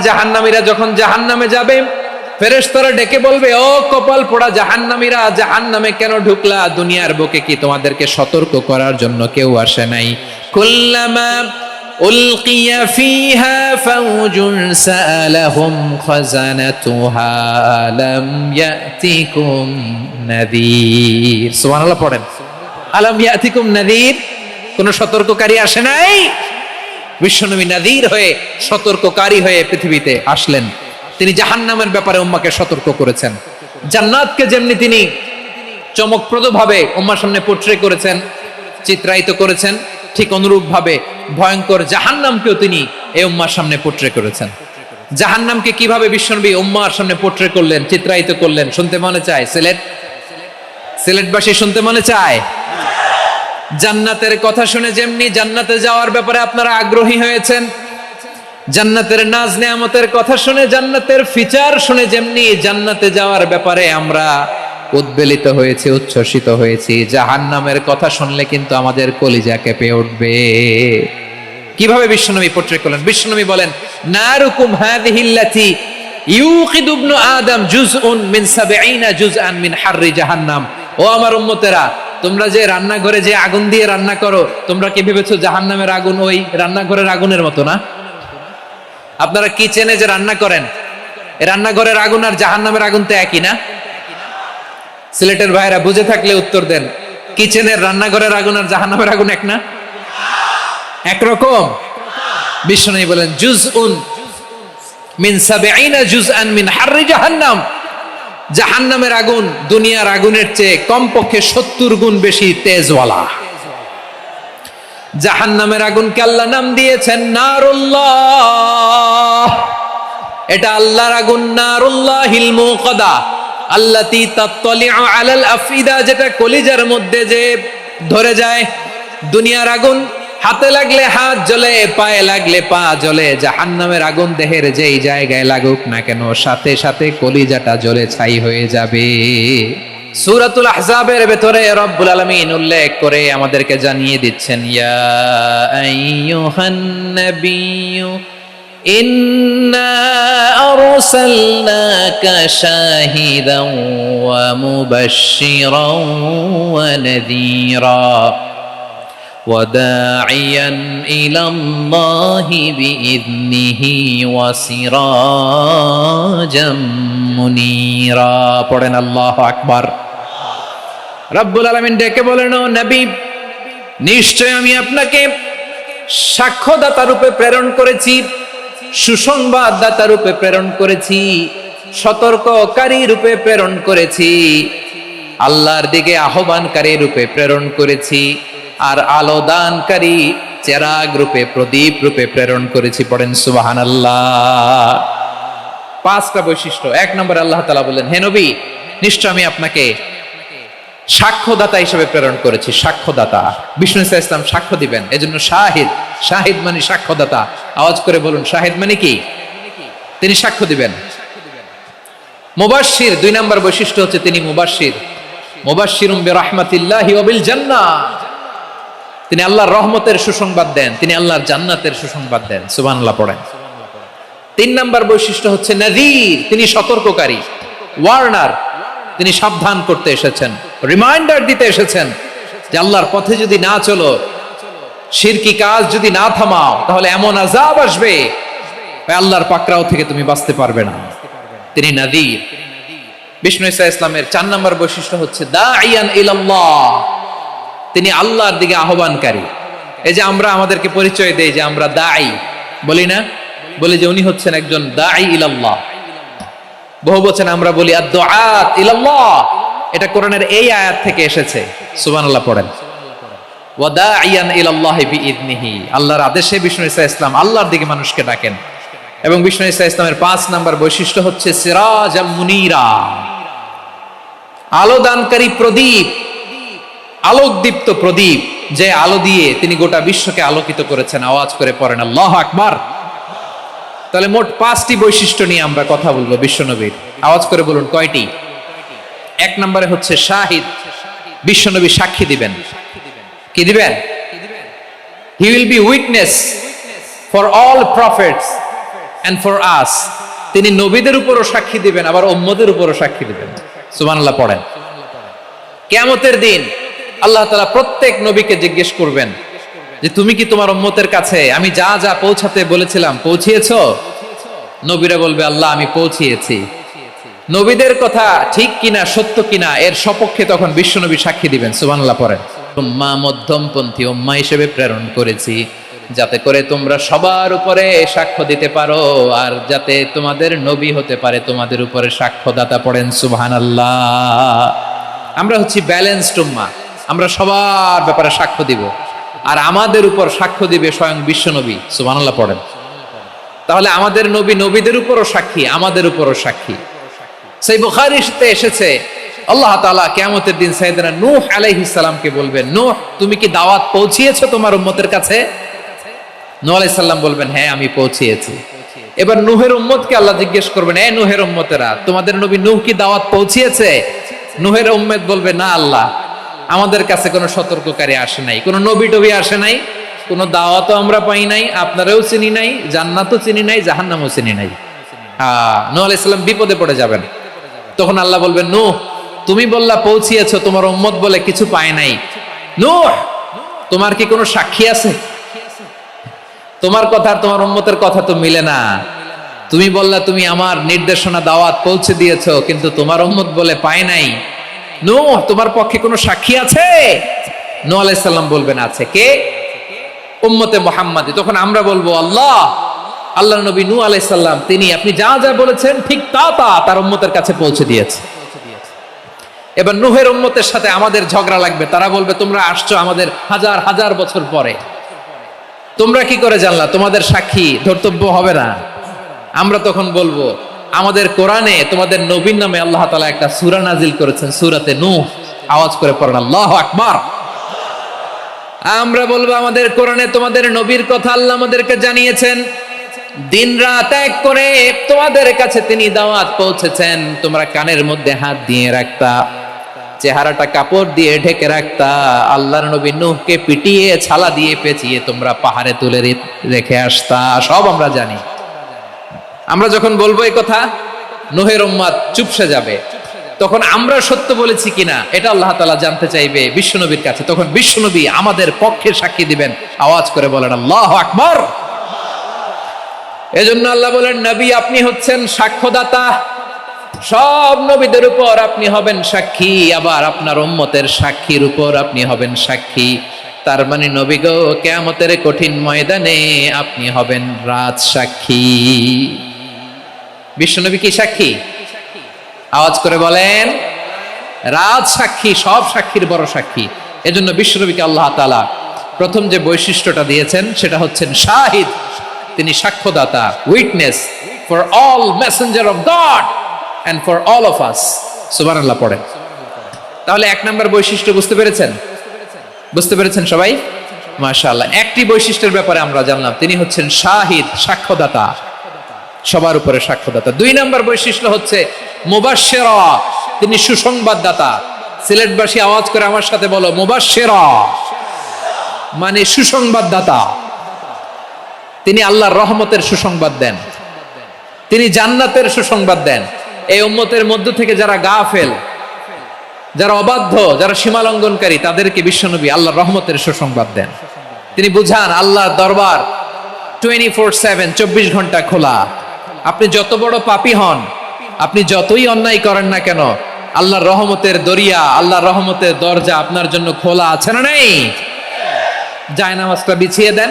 জাহান্নামীরা যখন জাহান্নামে যাবে, ফেরেশতারা ডেকে বলবে, ও কপাল পোড়া জাহান্নামীরা, জাহান্নামে কেন ঢুকলা? দুনিয়ার বুকে কি তোমাদেরকে সতর্ক করার জন্য কেউ আসে নাই? কুল্লামা উলকিয়া ফিহা ফাউজুন সাআলাহুম খাযানাতুহা আলাম ইয়াতিকুম নাযীর। সুবহানাল্লাহ পড়েন। আলাম ইয়াতিকুম নাযীর, কোন সতর্ককারী আসে নাই? বিশ্বনবী নাযীর হয়ে, সতর্ককারী হয়ে পৃথিবীতে আসলেন। তিনি জাহান্নামের ব্যাপারে উম্মাকে সতর্ক করেছেন। জান্নাতকে যেমনি তিনি চমকপ্রদভাবে উম্মার সামনে পোট্রে করেছেন, চিত্রায়িত করেছেন, ঠিক অনুরূপ ভাবে ভয়ঙ্কর জাহান্নামকেও তিনি এই উম্মার সামনে পোট্রে করেছেন। জাহান্নামকে কিভাবে বিশ্বনবী উম্মার সামনে পোট্রে করলেন, চিত্রায়িত করলেন, শুনতে মনে চায়? সিলেটবাসী শুনতে মনে চায়? জান্নাতের কথা শুনে যেমনি জান্নাতে যাওয়ার ব্যাপারে আপনারা আগ্রহী হয়েছেন, জান্নাতের নাজ নেয়ামতের কথা শুনে, জান্নাতের ফিচার শুনে যেমনি জান্নাতে যাওয়ার ব্যাপারে আমরা উদ্বেলিত হয়েছি, উচ্ছ্বসিত হয়েছি, জাহান্নামের কথা শুনলে কিন্তু আমাদের কলিজা কেঁপে উঠবে। কিভাবে বিশ্বনবী পোট্রে করলেন? বিশ্বনবী বলেন, নারুকুম হাযিহিল্লাতী ইউকিদু ইবনু আদম জুজউন মিন ৭০ জুজআন মিন হাররি জাহান্নাম। ও আমার উম্মতেরা, তোমরা যে রান্নাঘরে যে আগুন দিয়ে রান্না করো, তোমরা কি ভেবেছো জাহান্নামের আগুন ওই রান্নাঘরের আগুনের মতো না? আপনারা কিচেনে যে রান্না করেন, রান্নাঘরের আগুন আর জাহান্নামের আগুন তো একই না? সিলেটের ভাইরা বুঝে থাকলে উত্তর দেন, কিচেনের রান্নাঘরের আগুন আর জাহান্নামের আগুন এক না? একরকম? বিশ্বনবী বলেন, জুজউন মিন ৭০ জুজআন মিন হাররি জাহান্নাম। জাহান্নামের আগুন দুনিয়ার আগুনের চেয়ে কমপক্ষে ৭০ গুণ বেশি তেজওয়ালা। জাহান্নামের আগুনকে আল্লাহ নাম দিয়েছেন নারুল্লাহ। এটা আল্লাহর আগুন, নারুল্লাহিল মুকাদা আল্লাতী তাত্তালিউ আলাল আফইদা, যেটা কলিজার মধ্যে যে ধরে যায়। দুনিয়ার আগুন হাতে লাগলে হাত জ্বলে, পায়ে লাগলে পা জ্বলে। জাহান্নামের আগুন দেহের যেই জায়গায় লাগুক না কেন, সাথে সাথে কলিজাটা জ্বলে ছাই হয়ে যাবে। সূরাতুল আহজাবের ভেতরে রব্বুল আলামিন উল্লেখ করে আমাদেরকে জানিয়ে দিচ্ছেন, ইয়া আইয়ুহান নাবিয়্যু ইন্না আরসালনাকা শাহিদান ওয়া মুবাশশিরান ওয়া নাযীরা وداعيا إلى الله بإذنه وسراجا منيرا। পড়েন আল্লাহু আকবার। রব্বুল আলামিন ডেকে বলেন, ও নবী, নিশ্চয় আমি আপনাকে সাক্ষ্যদাতা রূপে প্রেরণ করেছি, সুসংবাদদাতা রূপে প্রেরণ করেছি, সতর্ককারী রূপে প্রেরণ করেছি, আল্লাহর দিকে আহ্বানকারী রূপে প্রেরণ করেছি, আর আলো দানকারী চেরাগ রূপে, প্রদীপ রূপে প্রেরণ করেছি। পড়েন সুবহানাল্লাহ। 5টা বৈশিষ্ট্য। 1 নম্বরে আল্লাহ তাআলা বললেন, হে নবী, নিশ্চয় আমি আপনাকে সাক্ষ্যদাতা হিসেবে প্রেরণ করেছি। সাক্ষ্যদাতা, বিষ্ণু ইসা ইসলাম সাক্ষ্য দিবেন, এজন্য শাহিদ। শাহিদ মানে সাক্ষ্যদাতা। আওয়াজ করে বলুন, শাহিদ মানে কি? তিনি সাক্ষ্য দিবেন। মুবাশশির, 2 নম্বর বৈশিষ্ট্য হচ্ছে তিনি মুবাশশির। মুবাশশিরুম বিরাহমাতিল্লাহি ওয়া বিল জান্নাহ, তিনি আল্লাহর রহমতের সুসংবাদ দেন, তিনি আল্লাহর জান্নাতের সুসংবাদ দেন। সুবহানাল্লাহ পড়েন। 3 নম্বর বৈশিষ্ট্য হচ্ছে নাযীর, তিনি সতর্ককারী, ওয়ার্নার, তিনি সাবধান করতে এসেছেন, রিমাইন্ডার দিতে এসেছেন যে আল্লাহর পথে যদি না চলো, শিরকি কাজ যদি না থামাও, তাহলে এমন আযাব আসবে আল্লাহর পাকড়াও থেকে তুমি বাঁচতে পারবে না। তিনি নাযীর। বিষ্ণু ইসা ইসলামের 4 নম্বর বৈশিষ্ট্য হচ্ছে দাঈয়ান ইলাল্লাহ, তিনি আল্লাহর দিকে আহ্বানকারী। এই যে আমরা আমাদেরকে পরিচয় দেই যে আমরা দাঈ, বলি না? বলি যে উনি হচ্ছেন একজন দাঈ ইলাল্লাহ। বহু বচন আমরা বলি আদ-দুআত ইলাল্লাহ। এটা কোরআনের এই আয়াত থেকে এসেছে। সুবহানাল্লাহ পড়েন। ওয়া দাঈয়ান ইলাল্লাহি বিইذনিহি, আল্লাহর আদেশে বিষ্ণু ইসা ইসলাম আল্লাহর দিকে মানুষকে ডাকেন। এবং বিষ্ণু ইসা ইসলামের 5 নম্বর বৈশিষ্ট্য হচ্ছে সিরাজাম মুনীরা, আলো দানকারী প্রদীপ, আলোকদীপ্ত প্রদীপ, যে আলো দিয়ে তিনি গোটা বিশ্বকে আলোকিত করেছেন। আওয়াজ করে পড়েন আল্লাহু আকবার। তাহলে মোট 5টি বৈশিষ্ট্য নিয়ে আমরা কথা বলবো বিশ্বনবীর। আওয়াজ করে বলুন কয়টি? 1 নম্বরে হচ্ছে শাহিদ, বিশ্বনবী সাক্ষী দিবেন। কি দিবেন? He will be witness for all prophets and for us, তিনি নবীদের উপরও সাক্ষী দিবেন, আবার উম্মতের উপরও সাক্ষী দিবেন। সুবহানাল্লাহ পড়েন। কিয়ামতের দিন আল্লাহ তাআলা প্রত্যেক নবীকে জিজ্ঞেস করবেন যে তুমি কি তোমার উম্মতের কাছে আমি যা যা পৌঁছাতে বলেছিলাম পৌঁছিয়েছো? নবীরা বলবে আল্লাহ আমি পৌঁছিয়েছি। নবীদের কথা ঠিক কিনা সত্য কিনা এর সপক্ষে তখন বিশ্বনবী সাক্ষী দিবেন। সুবহানাল্লাহ পড়েন। উম্মাহ মধ্যমপন্থী উম্মাহ হিসেবে প্রেরণ করেছি যাতে করে তোমরা সবার উপরে সাক্ষ্য দিতে পারো আর যাতে তোমাদের নবী হতে পারে তোমাদের উপরে সাক্ষ্যদাতা। পড়েন সুবহানাল্লাহ। আমরা হচ্ছি ব্যালেন্সড উম্মাহ, আমরা সবার ব্যাপারে সাক্ষ্য দিব আর আমাদের উপর সাক্ষ্য দিবে স্বয়ং বিশ্বনবী। সুবহানাল্লাহ পড়েন। তাহলে আমাদের নবী নবীদের উপরও সাক্ষী, আমাদের উপরও সাক্ষী। সেই বুখারীতে এসেছে আল্লাহ তাআলা কিয়ামতের দিন সাইয়েদনা নূহ আলাইহিস সালামকে বলবেন, নূহ তুমি কি দাওয়াত পৌঁছিয়েছো তোমার উম্মতের কাছে? নূহ আলাইহিস সালাম বলবেন হ্যাঁ আমি পৌঁছিয়েছি। এবার নূহের উম্মতকে আল্লাহ জিজ্ঞেস করবেন, এ নূহের উম্মতেরা তোমাদের নবী নূহ কি দাওয়াত পৌঁছিয়েছে? নূহের উম্মত বলবে না আল্লাহ, আমাদের কাছে কোনো সতর্ককারী আসে নাই, কোনো নবী টবি আসে নাই, কোনো দাওয়াতও আমরা পাই নাই, আপনারাও চিনি নাই, জান্নাতও চিনি নাই, জাহান্নামও চিনি নাই। নূহ আলাইহিস সালাম বিপদে পড়ে যাবেন। তখন আল্লাহ বলবেন নূহ তুমি বললা পৌঁছিয়েছো, তোমার উম্মত বলে কিছু পায় নাই। নূহ তোমার কি কোনো সাক্ষী আছে? তোমার কথা আর তোমার উম্মতের কথা তো মিলে না। তুমি বললা তুমি আমার নির্দেশনা দাওয়াত পৌঁছে দিয়েছো, কিন্তু তোমার উম্মত বলে পায় নাই। নূহ তোমার পক্ষে কোনো সাক্ষী আছে? নূহ আলাইহিস সালাম বলবেন আছে। কে? উম্মতে মুহাম্মাদি। তখন আমরা বলবো আল্লাহর নবী নূহ আলাইহিস সালাম তিনি আপনি যা যা বলেছেন ঠিক তা তার উম্মতের কাছে পৌঁছে দিয়েছে। এবার নূহের উম্মতের সাথে আমাদের ঝগড়া লাগবে। তারা বলবে তোমরা আসছো আমাদের হাজার হাজার বছর পরে, তোমরা কি করে জানলা? তোমাদের সাক্ষী ধর্তব্য হবে না। আমরা তখন বলবো আমাদের কোরআনে তোমাদের নবীর নামে আল্লাহ তাআলা একটা সূরা নাজিল করেছেন, সূরাতে নূহ। আওয়াজ করে পড়েন আল্লাহু আকবার। আমরা বলবো আমাদের কোরআনে তোমাদের নবীর কথা আল্লাহ আমাদেরকে জানিয়েছেন, দিন রাত এক করে তোমাদের কাছে তিনি দাওয়াত পৌঁছেছেন। তোমরা কানের মধ্যে হাত দিয়ে রাখতা, চেহারাটা কাপড় দিয়ে ঢেকে রাখতা, আল্লাহর নবী নূহকে পিটিয়ে ছালা দিয়ে পেঁচিয়ে তোমরা পাহাড়ে তুলে রেখে আসতা। সব আমরা জানি। আমরা যখন বলবো এই কথা নূহের উম্মত চুপসে যাবে। তখন আমরা সত্য বলেছি কিনা এটা আল্লাহ তাআলা জানতে চাইবে বিশ্বনবীর কাছে। তখন বিশ্বনবী আমাদের পক্ষে সাক্ষী দিবেন। আওয়াজ করে বলেন আল্লাহু আকবার। এজন্য আল্লাহ বলেন নবী আপনি হচ্ছেন সাক্ষ্যদাতা, সব নবীদের উপর আপনি হবেন সাক্ষী, আবার আপনার উম্মতের সাক্ষীর উপর আপনি হবেন সাক্ষী। তার মানে নবী গো কিয়ামতের কঠিন ময়দানে আপনি হবেন রাজ সাক্ষী। বিশ্বনবী কি সাক্ষী? আওয়াজ করে বলেন রাজ সাক্ষী, সব সাক্ষীর বড় সাক্ষী। এজন্য বিশ্বনবীকে আল্লাহ তাআলা প্রথম যে বৈশিষ্ট্যটা দিয়েছেন সেটা হচ্ছেন শাহিদ। তিনি সাক্ষ্যদাতা, witness for all messenger of God and for all of us। সুবহানাল্লাহ পড়েন। তাহলে এক নাম্বার বৈশিষ্ট্য বুঝতে পেরেছেন? বুঝতে পেরেছেন সবাই? মাশাআল্লাহ। একটি বৈশিষ্ট্যের ব্যাপারে আমরা জানলাম, তিনি হচ্ছেন শাহিদ, সাক্ষ্যদাতা, সবার উপরে সাক্ষ্যদাতা। দুই নাম্বার বৈশিষ্ট্য হচ্ছে মুবাশশিরা, তিনি সুসংবাদদাতা। সিলেটবাসী আওয়াজ করে আমার সাথে বলো মুবাশশিরা, মানে সুসংবাদদাতা। তিনি আল্লাহর রহমতের সুসংবাদ দেন, তিনি জান্নাতের সুসংবাদ দেন। এই উম্মতের মধ্য থেকে যারা গাফেল, যারা অবাধ্য, যারা সীমালঙ্ঘনকারী, তাদেরকে বিশ্বনবী আল্লাহর রহমতের সুসংবাদ দেন। তিনি বুঝান আল্লাহর দরবার 24/7 24 ঘন্টা খোলা। আপনি যত বড় পাপী হন, আপনি যতই অন্যায় করেন না কেন, আল্লাহর রহমতের দরিয়া, আল্লাহর রহমতের দরজা আপনার জন্য খোলা আছে না নেই? জায়নামাজটা বিছিয়ে দেন,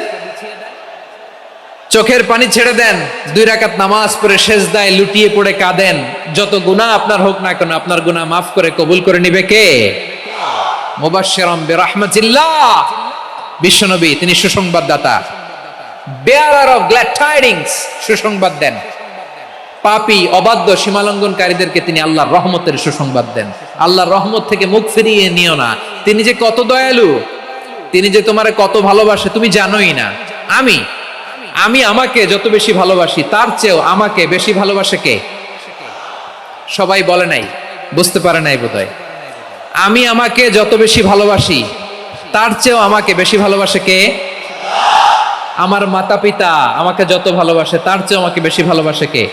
চোখের পানি ছেড়ে দেন, 2 রাকাত নামাজ পড়ে সেজদায় লুটিয়ে পড়ে কাঁদেন। যত গুনাহ আপনার হোক না কেন, আপনার গুনাহ মাফ করে কবুল করে নিবে কে? মুবাশশিরাম বিরাহমাতিল্লাহ। বিশ্বনবী তিনি সুসংবাদদাতা, বেয়ারার অফ গ্ল্যাড টাইডিংস, সুসংবাদ দেন। পাপী, অবাধ্য, সীমালঙ্ঘনকারীদেরকে তিনি আল্লাহর রহমতের সুসংবাদ দেন। আল্লাহর রহমত থেকে মুখ ফিরিয়ে নিও না। তিনি যে কত দয়ালু, তিনি যে তোমারে কত ভালোবাসে তুমি জানোই না। আমি আমাকে যত বেশি ভালোবাসি তার চেয়েও আমাকে বেশি ভালোবাসে কে? সবাই বলে নাই, বুঝতে পারে নাই বোধহয়। আমি আমাকে যত বেশি ভালোবাসি তার চেয়েও আমাকে বেশি ভালোবাসে কে? আমার মাতা পিতা আমাকে যত ভালোবাসে তার চেয়ে আমাকে বেশি ভালোবাসে কে?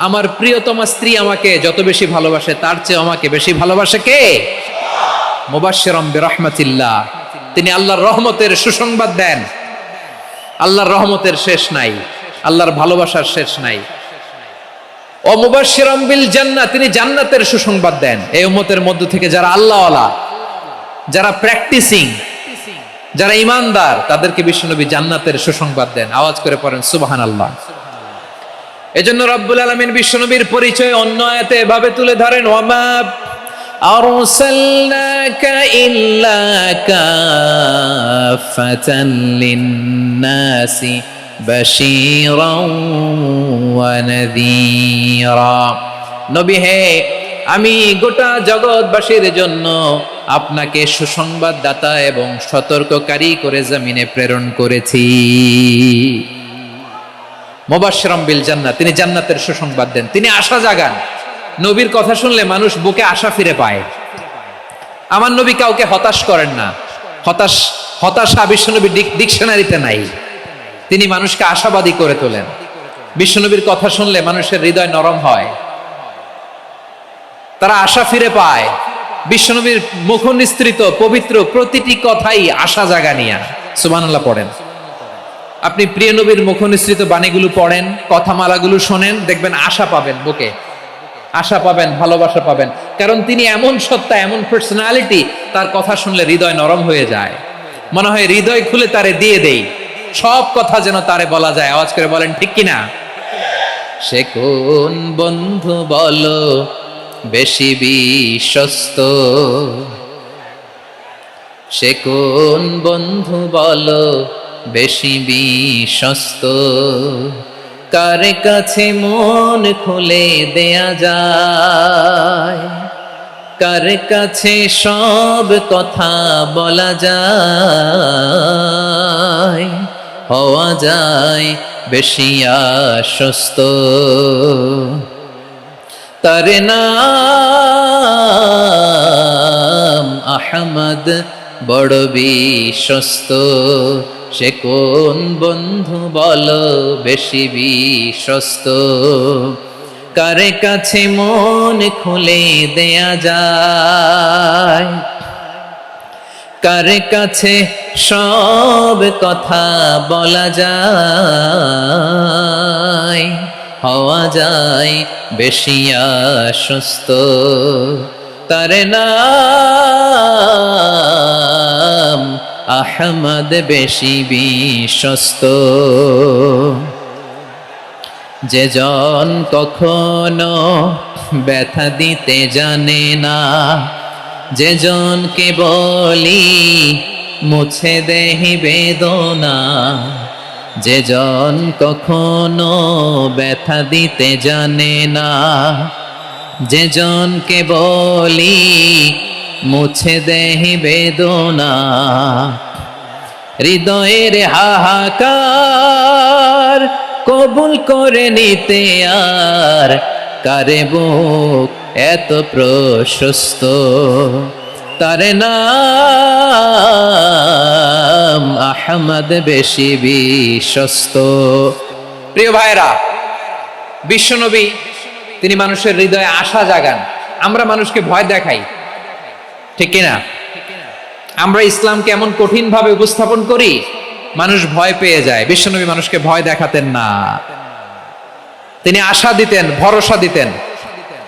আমার প্রিয়তমা স্ত্রী আমাকে যত বেশি ভালোবাসে তার চেয়ে আমাকে বেশি ভালোবাসে কে? মুবাশশিরাম বিরহমাতিল্লাহ, তিনি আল্লাহর রহমতের সুসংবাদ দেন। আল্লাহর রহমতের শেষ নাই, আল্লাহর ভালোবাসার শেষ নাই। ও মুবাশশিরাম বিল জান্নাহ, তিনি জান্নাতের সুসংবাদ দেন। এই উম্মতের মধ্য থেকে যারা আল্লাহওয়ালা, যারা প্র্যাকটিসিং, যারা ইমানদার, তাদেরকে বিশ্বনবী জান্নাতের সুসংবাদ দেন। আওয়াজ করে পড়েন সুবহানাল্লাহ। এজন্য রব্বুল আলামিন বিশ্বনবীর পরিচয় অন্য আয়াতে এভাবে তুলে ধরেন, ওয়ামা আরসালনাকা ইল্লা কাফাতান লিন্নাসি বাশীরাও ওয়া নাযীরা। নবী হে, আমি গোটা জগৎবাসীর জন্য আপনাকে সুসংবাদদাতা এবং সতর্ককারী করে জমিনে প্রেরণ করেছি। মুবাশশিরাম বিল জান্নাহ, তিনি জান্নাতের সুসংবাদ দেন, তিনি আশা জাগান। নবীর কথা শুনলে মানুষ বুকে আশা ফিরে পায়। আমার নবী কাউকে হতাশ করেন না। হতাশা বিশ্বনবীর ডিকশনারিতে নাই। তিনি মানুষকে আশাবাদী করে তোলেন। বিশ্বনবীর কথা শুনলে মানুষের হৃদয় নরম হয়, তারা আশা ফিরে পায়। বিশ্বনবীর মুখ নিঃসৃত পবিত্র প্রতিটি কথাই আশা জাগানিয়া। সুবহানাল্লাহ পড়েন। আপনি প্রিয় নবীর মুখ নিঃসৃত বাণীগুলো পড়েন, কথামালাগুলো শোনেন, দেখবেন আশা পাবেন, বুকে আশা পাবেন, ভালোবাসা পাবেন। কারণ তিনি এমন সত্তা, এমন পার্সোনালিটি, তার কথা শুনলে হৃদয় নরম হয়ে যায়। মনে হয় হৃদয় খুলে তারে দিয়ে দেই, সব কথা যেন তারে বলা যায়। আওয়াজ করে বলেন ঠিক কিনা? সে কোন বন্ধু বলো বেশি বিশ্বস্ত, সে কোন বন্ধু বলো বেশি বিশ্বস্ত, কার কাছে মন খুলে দেয়া যায়, কার কাছে সব কথা বলা যায়, হওয়া যায় বেশি আশ্বস্ত। তার নাম আহমদ, বড় বিশ্বস্ত। সে কোন বন্ধু বলো বেশি বিশ্বস্ত, কার কাছে মন খুলে দেয়া যায়, কার কাছে সব কথা বলা যায়, হওয়া যায় বেশি আশ্বস্ত। তার নাম আহমদ, বেশি বিশ্বস্ত। যে জন কখনো ব্যথা দিতে জানে না, যে জনকে বলি মুছে দেহি বেদনা, যে জন কখনো ব্যথা দিতে জানে না, যে জনকে বলি মুছে দেহি বেদনা, হৃদয়ের হাহাকার কবুল করে নিতে আর কারে বুক এত প্রশস্ত। তার নাম আহমদ, বেশি বিশ্বস্ত। প্রিয় ভাইরা, বিশ্বনবী তিনি মানুষের হৃদয়ে আশা জাগান। আমরা মানুষকে ভয় দেখাই, ঠিক কিনা? আমরা ইসলামকে এমন কঠিন ভাবে উপস্থাপন করি, মানুষ ভয় পেয়ে যায়। বিশ্বনবী মানুষকে ভয় দেখাতেন না, তিনি আশা দিতেন, ভরসা দিতেন।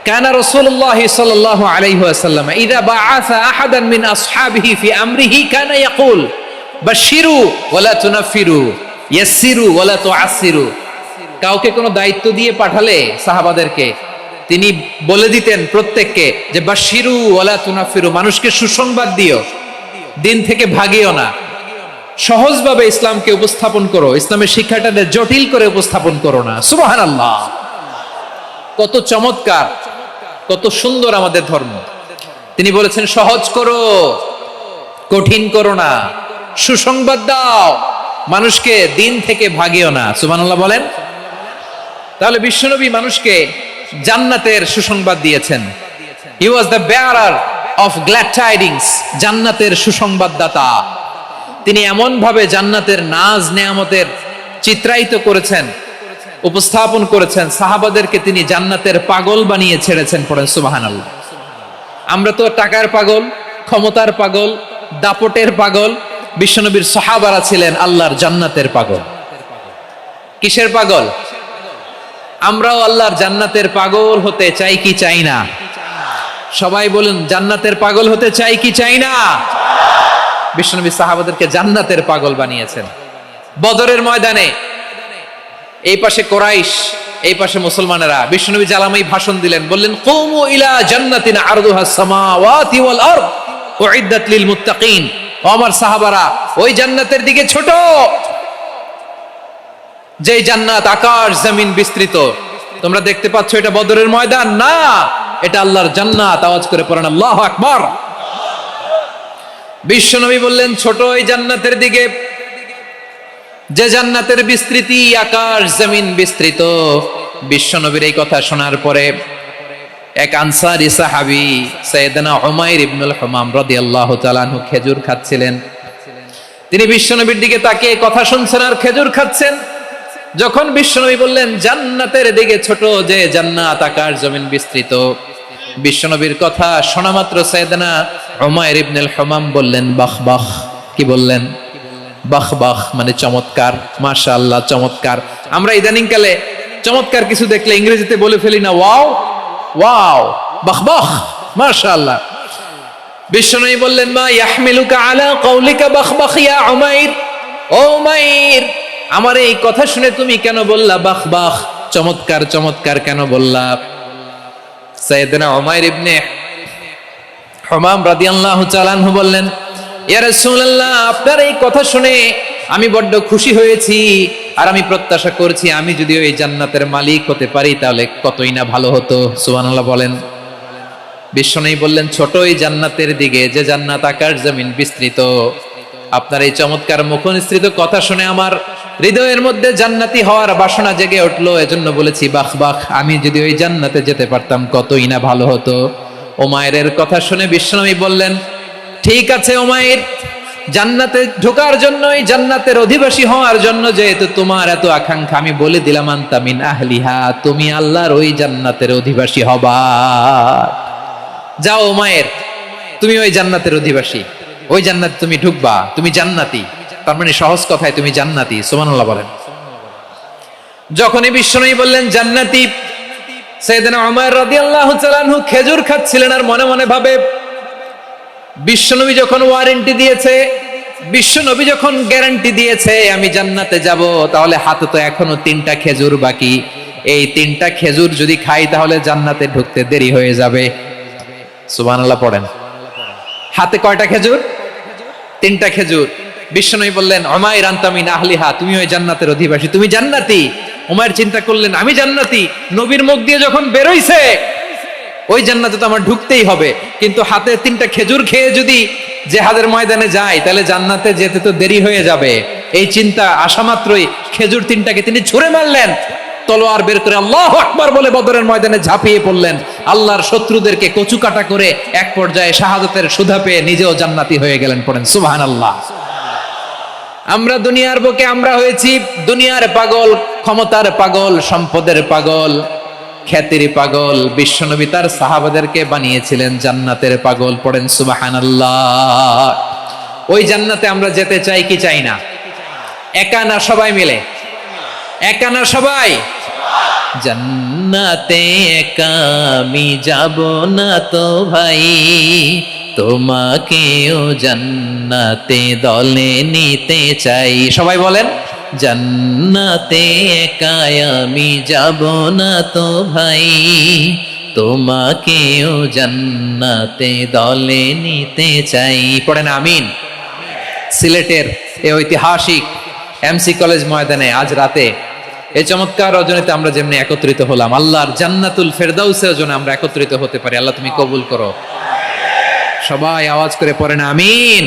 কানা রাসূলুল্লাহ সাল্লাল্লাহু আলাইহি ওয়াসাল্লাম ইযা বাআসা আহাদান মিন আসহাবিহি ফি আমরিহি কানা ইয়াকুল বাশশিরু ওয়ালা তুনাফিরু, ইয়াসসিরু ওয়ালা তুআসসিরু। কাউকে কোনো দায়িত্ব দিয়ে পাঠালে সাহাবাদেরকে তিনি বলে দিতেন প্রত্যেককে যে বাশশিরু ওয়ালা তুনাফিরু, মানুষকে সুসংবাদ দিও, দিন থেকে ভাগিও না। সহজভাবে ইসলামকে উপস্থাপন করো, ইসলামের শিক্ষাটাকে জটিল করে উপস্থাপন করো না। সুবহানাল্লাহ, কত চমৎকার, কত সুন্দর আমাদের ধর্ম। তিনি বলেছেন সহজ করো, কঠিন করো না, সুসংবাদ দাও, মানুষকে দিন থেকে ভাগিও না। সুবহানাল্লাহ বলেন। তাহলে বিশ্বনবী মানুষকে জান্নাতের সুসংবাদ দিয়েছেন। He was the bearer of glad tidings, জান্নাতের সুসংবাদদাতা। তিনি এমন ভাবে জান্নাতের নাজ নেয়ামতের চিত্রায়িত করেছেন, উপস্থাপন করেছেন, সাহাবাদেরকে তিনি জান্নাতের পাগল বানিয়ে ছেড়েছেন। পড়েন সুবহানাল্লাহ। আমরা তো টাকার পাগল, ক্ষমতার পাগল, দাপটের পাগল। বিশ্বনবীর সাহাবারা ছিলেন আল্লাহর জান্নাতের পাগল। কিসের পাগল? আমরাও আল্লাহর জান্নাতের পাগল হতে চাই কি চাই না? সবাই বলুন, জান্নাতের পাগল হতে চাই কি চাই না? বিশ্বনবী সাহাবাদেরকে জান্নাতের পাগল বানিয়েছেন। বদরের ময়দানে এই পাশে কোরাইশ, এই পাশে মুসলমানেরা। বিশ্বনবী জালামাই ভাষণ দিলেন, বললেন, কুমু ইলা জান্নাতিন আরদুহাস সামাওয়াতি ওয়াল আরদ উইদ্দাত লিল মুত্তাকিন। ও আমার সাহাবারা, ওই জান্নাতের দিকে ছোট, যে জান্নাত আকাশ জমিন বিস্তৃত। তোমরা দেখতে পাচ্ছ এটা বদরের ময়দান না, এটা আল্লাহর জান্নাত। আওয়াজ করে পড়েন আল্লাহু আকবার। বিশ্বনবী বললেন, ছোট এই জান্নাতের দিকে, যে জান্নাতের বিস্তৃতি আকাশ জমিন বিস্তৃত। বিশ্বনবীর এই কথা শোনার পরে এক আনসারী সাহাবী সাইয়েদনা উমাইর ইবনুল হুমাম রাদিয়াল্লাহু তাআলা আনহু খেজুর খাচ্ছিলেন। তিনি বিশ্বনবীর দিকে তাকিয়ে কথা শুনছেন আর খেজুর খাচ্ছেন। যখন বিশ্বনবী বললেন জান্নাতের দিকে ছোট, যে জান্নাত আকাশ জমিন বিস্তৃত, বিশ্বনবীর কথা শোনা মাত্র সাইয়েদনা উমাইর ইবনুল হুমাম বললেন বাহ বাহ। কি বললেন? বাহ বাহ মানে চমৎকার, মাশাআল্লাহ চমৎকার। আমরা ইদানিং কালে চমৎকার কিছু দেখলে ইংরেজিতে বলে ফেলি না, ওয়াও ওয়াও, বাহ বাহ, মাশাআল্লাহ। বিশ্বনবী বললেন, মা ইয়াহমিলুকা আলা কওলিকা বাহ বাহ ইয়া উমাইর। ও উমাইর, আমার এই কথা শুনে তুমি কেন বললা বাহ বাহ, চমৎকার চমৎকার কেন বললা? সাইয়েদনা উমাইর ইবনে হুমাম রাদিয়াল্লাহু তাআলা আনহু বললেন, ইয়া রাসূলুল্লাহ, আপনার এই কথা শুনে আমি বড্ড খুশি হয়েছি, আর আমি প্রত্যাশা করছি আমি যদি ওই জান্নাতের মালিক হতে পারি তাহলে কতই না ভালো হতো। সুবহানাল্লাহ বলেন। বিশ্বনবী বললেন, ছোট এই জান্নাতের দিকে, যে জান্নাত আকাশ জমিন বিস্তৃত। আপনার এই চমৎকার মুখনিসৃত কথা শুনে আমার হৃদয়ের মধ্যে জান্নাতি হওয়ার বাসনা জেগে উঠলো, এজন্য বলেছি বাহ বাহ, আমি যদি ওই জান্নাতে যেতে পারতাম কতই না ভালো হতো। উমাইরের কথা শুনে বিশ্বনবী বললেন, ঠিক আছে উমাইর, জান্নাতে ঢোকার জন্য, এই জান্নাতের অধিবাসী হওয়ার জন্য যেহেতু তোমার এত আকাঙ্ক্ষা, আমি বলে দিলাম আনতা মিন আহলিহা, তুমি আল্লাহর ওই জান্নাতের অধিবাসী হবা। যাও উমাইর, তুমি ওই জান্নাতের অধিবাসী, ওই জান্নাতে তুমি ঢুকবা, তুমি জান্নাতি। তার মানে সহজ কথায় তুমি জান্নাতি। সুবহানাল্লাহ বলেন। যখনই বিশ্বনবী বললেন জান্নাতি, সাইয়েদনা উমাইর রাদিয়াল্লাহু তাআলা আনহু খেজুর খাচ্ছিলেন আর মনে মনে ভাবে, বিশ্বনবী যখন ওয়ারেন্টি দিয়েছে, বিশ্বনবী যখন গ্যারান্টি দিয়েছে আমি জান্নাতে যাব, তাহলে হাতে তো এখনো 3টা খেজুর বাকি। এই 3টা খেজুর যদি খাই তাহলে জান্নাতে ঢুকতে দেরি হয়ে যাবে। সুবহানাল্লাহ পড়েন। হাতে কয়টা খেজুর? 3টা খেজুর। বিশ্বনবী বললেন, উমাইর আনতা মিন আহলিহা, তুমি ওই জান্নাতের অধিবাসী, তুমি জান্নাতি। উমাইর চিন্তা করলেন, আমি জান্নাতি, নবীর মুখ দিয়ে যখন বেরোইছে ওই জান্নাতে তো আমার ঢুকতেই হবে, কিন্তু হাতে 3টা খেজুর খেয়ে যদি জিহাদের ময়দানে যাই তাহলে জান্নাতে যেতে তো দেরি হয়ে যাবে। এই চিন্তা আসা মাত্রই খেজুর 3টাকে তিনি ছুঁড়ে মারলেন, তলোয়ার বের করে আল্লাহু আকবার বলে বদরের ময়দানে ঝাঁপিয়ে পড়লেন। আল্লাহর শত্রুদেরকে কচু কাটা করে এক পর্যায়ে শাহাদাতের সুধা পেয়ে নিজেও জান্নাতি হয়ে গেলেন। পড়েন সুবহানাল্লাহ। আমরা দুনিয়ার বুকে আমরা হয়েছি দুনিয়ার পাগল, ক্ষমতার পাগল, সম্পদের পাগল, খ্যাতির পাগল। বিশ্বনবী তার সাহাবাদেরকে বানিয়েছিলেন জান্নাতের পাগল। পড়েন সুবহানাল্লাহ। ওই জান্নাতে আমরা যেতে চাই কি চাই না? একা না সবাই মিলে? একা না সবাই? জান্নাতে একা আমি যাব না তো ভাই, তোমাকেও জান্নাতে দলে নিতে চাই। সবাই বলেন, জান্নাতে একা আমি যাব না তো ভাই, তোমাকেও জান্নাতে দলে নিতে চাই। পড়েন আমিন। সিলেটের এই ঐতিহাসিক এমসি কলেজ ময়দানে আজ রাতে এই চমৎকার রজনীতে আমরা যেমনি একত্রিত হলাম, আল্লাহর জান্নাতুল ফেরদাউসের জন্য আমরা একত্রিত হতে পারি। আল্লাহ তুমি কবুল করো। সবাই আওয়াজ করে পড়েন আমিন।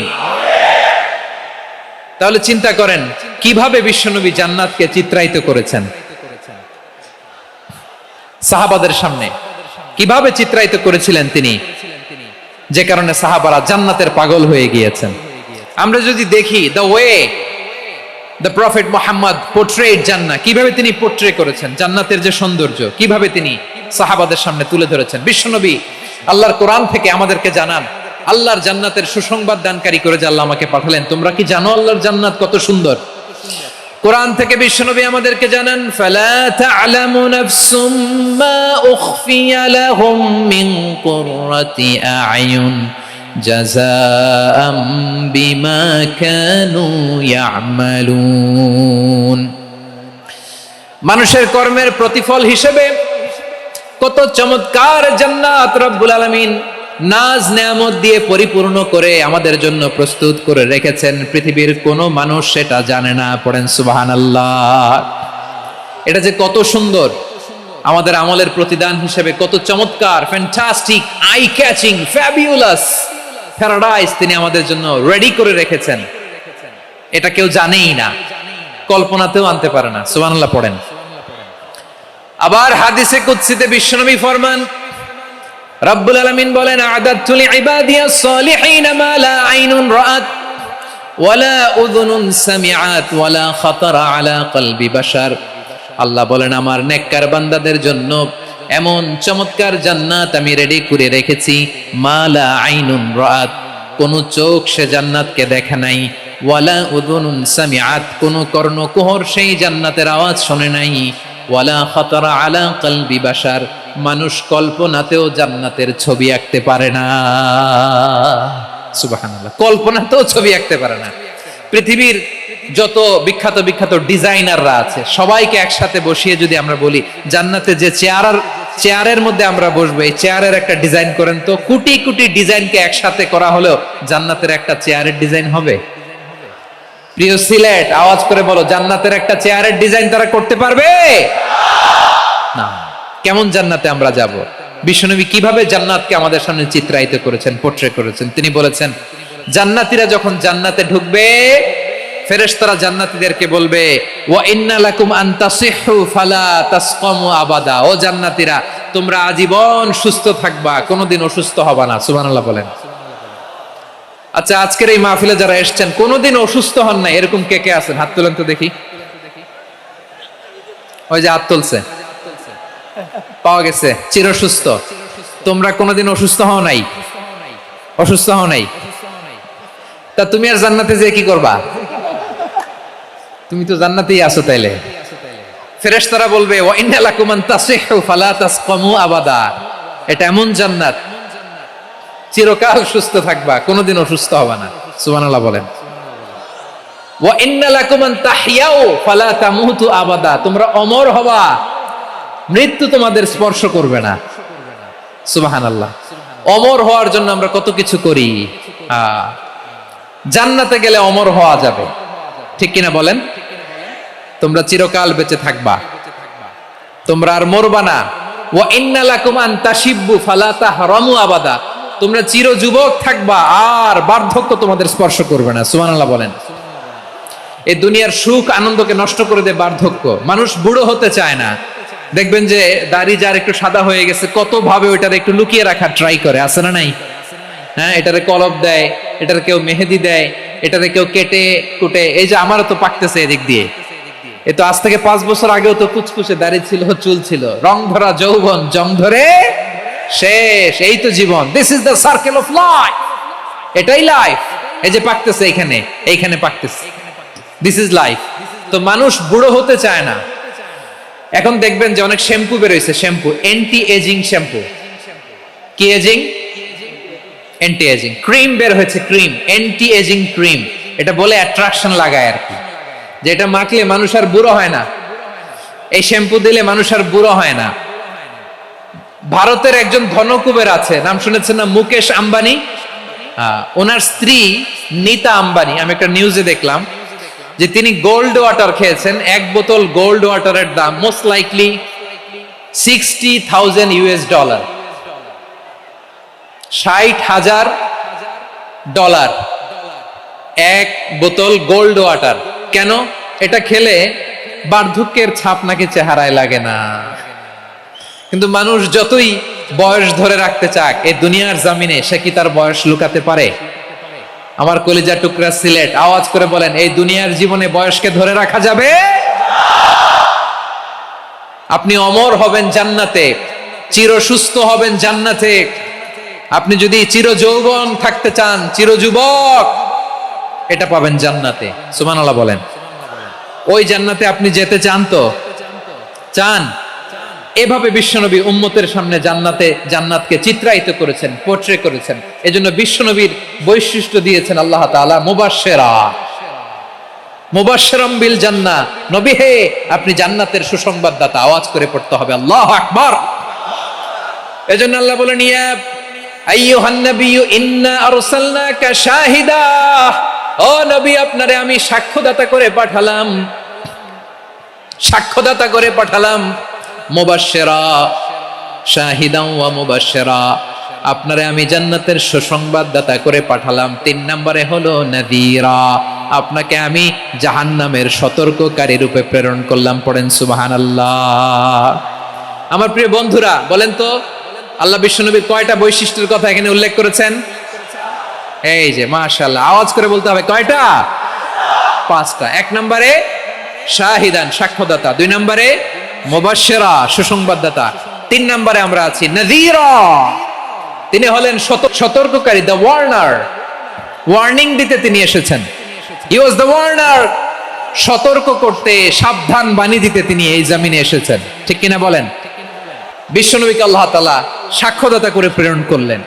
তাহলে চিন্তা করেন কিভাবে বিশ্বনবী জান্নাতকে চিত্রায়িত করেছেন সাহাবাদের সামনে, কিভাবে চিত্রায়িত করেছিলেন তিনি, যে কারণে সাহাবারা জান্নাতের পাগল হয়ে গিয়েছেন। আমরা যদি দেখি the way the prophet Muhammad portrait জান্নাত, কিভাবে তিনি পোর্ট্রে করেছেন জান্নাতের যে সৌন্দর্য, কিভাবে তিনি সাহাবাদের সামনে তুলে ধরেছেন। বিশ্বনবী আল্লাহর কোরআন থেকে আমাদেরকে জানান আল্লাহর জান্নাতের সুসংবাদ দানকারী করে যে আল্লাহ আমাকে পাঠালেন। তোমরা কি জানো আল্লাহর জান্নাত কত সুন্দর? কোরআন থেকে বিশ্বনবী আমাদেরকে জানান ফালা তা'লামু নাফসুম মা উখফিয়া লাহুম মিন কুররাতি আ'য়ুন জাযাআম বিমা কানু ইয়া'মালুন। মানুষের কর্মের প্রতিফল হিসেবে কত চমৎকার জান্নাত রব্বুল আলামিন নাজ নেয়ামত দিয়ে পরিপূর্ণ করে আমাদের জন্য প্রস্তুত করে রেখেছেন। পৃথিবীর কোনো মানুষ সেটা জানে না। পড়েন সুবহানাল্লাহ। এটা যে কত সুন্দর, আমাদের আমলের প্রতিদান হিসেবে কত চমৎকার, fantastic, eye catching, fabulous paradise তিনি আমাদের জন্য রেডি করে রেখেছেন। এটা কেউ জানেই না, কল্পনাতেও আনতে পারে না। সুবহানাল্লাহ পড়েন। আবার হাদিসে কুদসিতে বিশ্বনবী ফরমান, রব্বুল আলামিন বলেন আ'দাতু লিইবাদিয়াস সালিহিন মা লা আইনুন রাআত ওয়ালা উযুনুন সামিআত ওয়ালা খাতারা আলা কলবি বাশার। আল্লাহ বলেন আমার নেককার বান্দাদের জন্য এমন চমৎকার জান্নাত আমি রেডি করে রেখেছি, মা লা আইনুন রাআত, কোন চোখ সে জান্নাতকে দেখে নাই, ওয়ালা উযুনুন সামিআত, কোন কর্ণকুহর সেই জান্নাতের আওয়াজ শোনে নাই, ওয়ালা খাতারা আলা কলবি বাশার, মানুষ কল্পনাতেও জান্নাতের ছবি আঁকতে পারে না। সুবহানাল্লাহ, কল্পনাতেও ছবি আঁকতে পারে না। পৃথিবীর যত বিখ্যাত বিখ্যাত ডিজাইনাররা আছে সবাইকে একসাথে বসিয়ে যদি আমরা বলি জান্নাতে যে চেয়ারের মধ্যে আমরা বসবো, এই চেয়ারের একটা ডিজাইন করেন তো, কোটি কোটি ডিজাইনকে একসাথে করা হলেও জান্নাতের একটা চেয়ারের ডিজাইন হবে? প্রিয় সিলেট, আওয়াজ করে বলো, জান্নাতের একটা চেয়ারের ডিজাইন তারা করতে পারবে না। কেমন জান্নাতে আমরা যাব? বিশ্বনবী কিভাবে জান্নাতকে আমাদের সামনে চিত্রায়িত করেছেন, পোর্ট্রে করেছেন। তিনি বলেছেন জান্নাতীরা যখন জান্নাতে ঢুকবে ফেরেশতারা জান্নাতীদেরকে বলবে ওয়া ইন্না লাকুম আন তাসিহু ফালা তাসকামু আবাদা, ও জান্নাতীরা তোমরা আজীবন সুস্থ থাকবা, কোনোদিন অসুস্থ হবা না। সুবহানাল্লাহ বলেন। আচ্ছা, আজকের এই মাহফিলে যারা এসেছেন কোনোদিন অসুস্থ হন না এরকম কে কে আছেন? হাত তুলেন তো দেখি। ওই যে হাত তুলছে, পাওয়া গেছে, চিরসুস্থ। তোমরা কোনোদিন অসুস্থ হও নাই? অসুস্থ হও নাই? তা তুমি আর জান্নাতে যে কি করবা? তুমি তো জান্নাতেই আছো তাইলে। ফেরেশতারা বলবে ওয়া ইন্না লাকুম আন তাসিহু ফালা তাসকামু আবাদা, এটা এমন জান্নাত চিরকাল সুস্থ থাকবা, কোনোদিন অসুস্থ হবা না। সুবহানাল্লাহ বলেন। ওয়া ইন্না লাকুম আন তাহইয়াউ ফালা তামুতু আবাদা, তোমরা অমর হবা, মৃত্যু তোমাদের স্পর্শ করবে না। সুবহানাল্লাহ। অমর হওয়ার জন্য আমরা কত কিছু করি। জান্নাতে গেলে অমর হওয়া যাবে, ঠিক কিনা বলেন? তোমরা চিরকাল বেঁচে থাকবা, তোমরা আর মরবা না। ওয়া ইন্না লাকুম আন তাশিব্বু ফালা তাহরামু আবাদা, তোমরা চির যুবক থাকবা, আর বার্ধক্য তোমাদের স্পর্শ করবে না। সুবহানাল্লাহ বলেন। এই দুনিয়ার সুখ আনন্দকে নষ্ট করে দেয় বার্ধক্য। মানুষ বুড়ো হতে চায় না। দেখবেন যে দাড়ি যার একটু সাদা হয়ে গেছে কত ভাবে ওইটার একটু লুকিয়ে রাখার ট্রাই করে, আছে না নাই? হ্যাঁ, এটারে কলব দেয়, এটার কেউ মেহেদি দেয়, এটারে কেউ কেটে কুটে। এই যে আমারও তো পাকতেছে এদিক দিয়ে, এ তো আজ থেকে 5 বছর আগেও তো কুচকুচে দাড়ি ছিল, চুল ছিল, রং ধরা যৌবন জং ধরে শেষ। এই তো জীবন। This is the circle of life, এটাই লাইফ। এই যে পাকতেছে এইখানে, এইখানে পাকতেছে, দিস ইজ লাইফ। তো মানুষ বুড়ো হতে চায় না। এখন দেখবেন যে অনেক শ্যাম্পু বেরোইছে, শ্যাম্পু অ্যান্টি এজিং শ্যাম্পু। কি এজিং? Anti ageing. ক্রিম বের হয়েছে, ক্রিম, অ্যান্টি এজিং ক্রিম। এটা বলে অ্যাট্রাকশন লাগায় আর কি, যে এটা মাখলে মানুষ আর বুড়ো হয় না, এই শ্যাম্পু দিলে মানুষ আর বুড়ো হয় না। ভারতের একজন ধনকুবের আছে, নাম শুনেছেন না? মুকেশ আম্বানি। ওনার স্ত্রী নীতা আম্বানি, আমি একটা নিউজে দেখলাম যে তিনি গোল্ড ওয়াটার খেয়েছেন। 1 বোতল গোল্ড ওয়াটারের দাম মোস্ট লাইকলি $60,000 $60,000 1 বোতল গোল্ড ওয়াটার। কেন? এটা খেলে বার্ধক্যের ছাপ নাকি চেহারায় লাগে না। কিন্তু মানুষ যতই বয়স ধরে রাখতে চাক এই দুনিয়ার জামিনে, সে কি তার বয়স লুকাতে পারে? আমার কলিজা টুকরা সিলেট, আওয়াজ করে বলেন, এই দুনিয়ার জীবনে বয়সকে ধরে রাখা যাবে? আপনি অমর হবেন জান্নাতে, চির সুস্থ হবেন জান্নাতে। আপনি যদি চির যৌবন থাকতে চান, চির যুবক, এটা পাবেন জান্নাতে। সুবহানাল্লাহ বলেন। ওই জান্নাতে আপনি যেতে চান তো? চান? এভাবে বিশ্বনবী উম্মতের সামনে জান্নাতকে চিত্রায়িত করেছেন, পোর্ট্রে করেছেন। এজন্য বিশ্বনবীর বৈশিষ্ট্য দিয়েছেন আল্লাহ তাআলা মুবাশশিরাম বিল জান্নাহ। নবী হে, আপনি জান্নাতের সুসংবাদদাতা। আওয়াজ করে পড়তে হবে আল্লাহু আকবার। এজন্য আল্লাহ বলেন, ইয়া আইয়ুহান নাবিয়্যু ইন্না আরসালনাকা শাহিদা। ও নবী, আপনারে আমি সাক্ষ্যদাতা করে পাঠালাম, সাক্ষ্যদাতা করে পাঠালাম। মুবাশশিরা, শাহিদান ওয়া মুবাশশিরা, আপনারে আমি জান্নাতের সুসংবাদদাতা করে পাঠালাম। 3 নম্বরে হলো নাযীরা, আপনাকে আমি জাহান্নামের সতর্ককারী রূপে প্রেরণ করলাম। পড়েন সুবহানাল্লাহ। আমার প্রিয় বন্ধুরা, বলেন তো আল্লাহ বিশ্বনবীর কয়টা বৈশিষ্ট্যের কথা এখানে উল্লেখ করেছেন? এই যে মাশাআল্লাহ, আওয়াজ করে বলতে হবে, কয়টা? 5টা। 1 নম্বরে শাহিদান, সাক্ষ্যদাতা। 2 নম্বরে মুবাশশিরা, সুসংবাদদাতা। 3 নম্বরে আমরা আছি নাযীরা, তিনি হলেন সতর্ককারী, দ্য ওয়ার্নার। ওয়ার্নিং দিতে তিনি এসেছেন। হি ওয়াজ দ্য ওয়ার্নার, সতর্ক করতে, সাবধান বাণী দিতে তিনি এই জমিনে এসেছেন। ঠিক কিনা বলেন? বিশ্বনবীকে আল্লাহ তাআলা সাক্ষ্যদাতা করে প্রেরণ করলেন,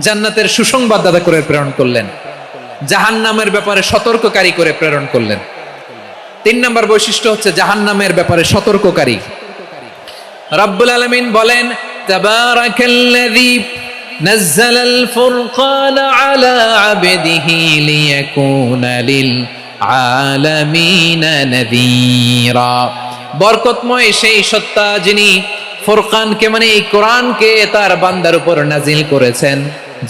জান্নাতের সুসংবাদদাতা করে প্রেরণ করলেন, জাহান্নামের ব্যাপারে সতর্ককারী করে প্রেরণ করলেন। 3 নম্বর বৈশিষ্ট্য হচ্ছে জাহান্নামের ব্যাপারে সতর্ককারী। রব্বুল আলামিন বলেন, তাবারাকাল্লাযী নাযালাল ফুরকানা আলা আবদিহি লিয়াকুনা লিল আলামিনা নাযীরা। বরকতময় সেই সত্তা যিনি ফুরকানকে, মানে এই কোরআনকে তার বান্দার উপর নাজিল করেছেন,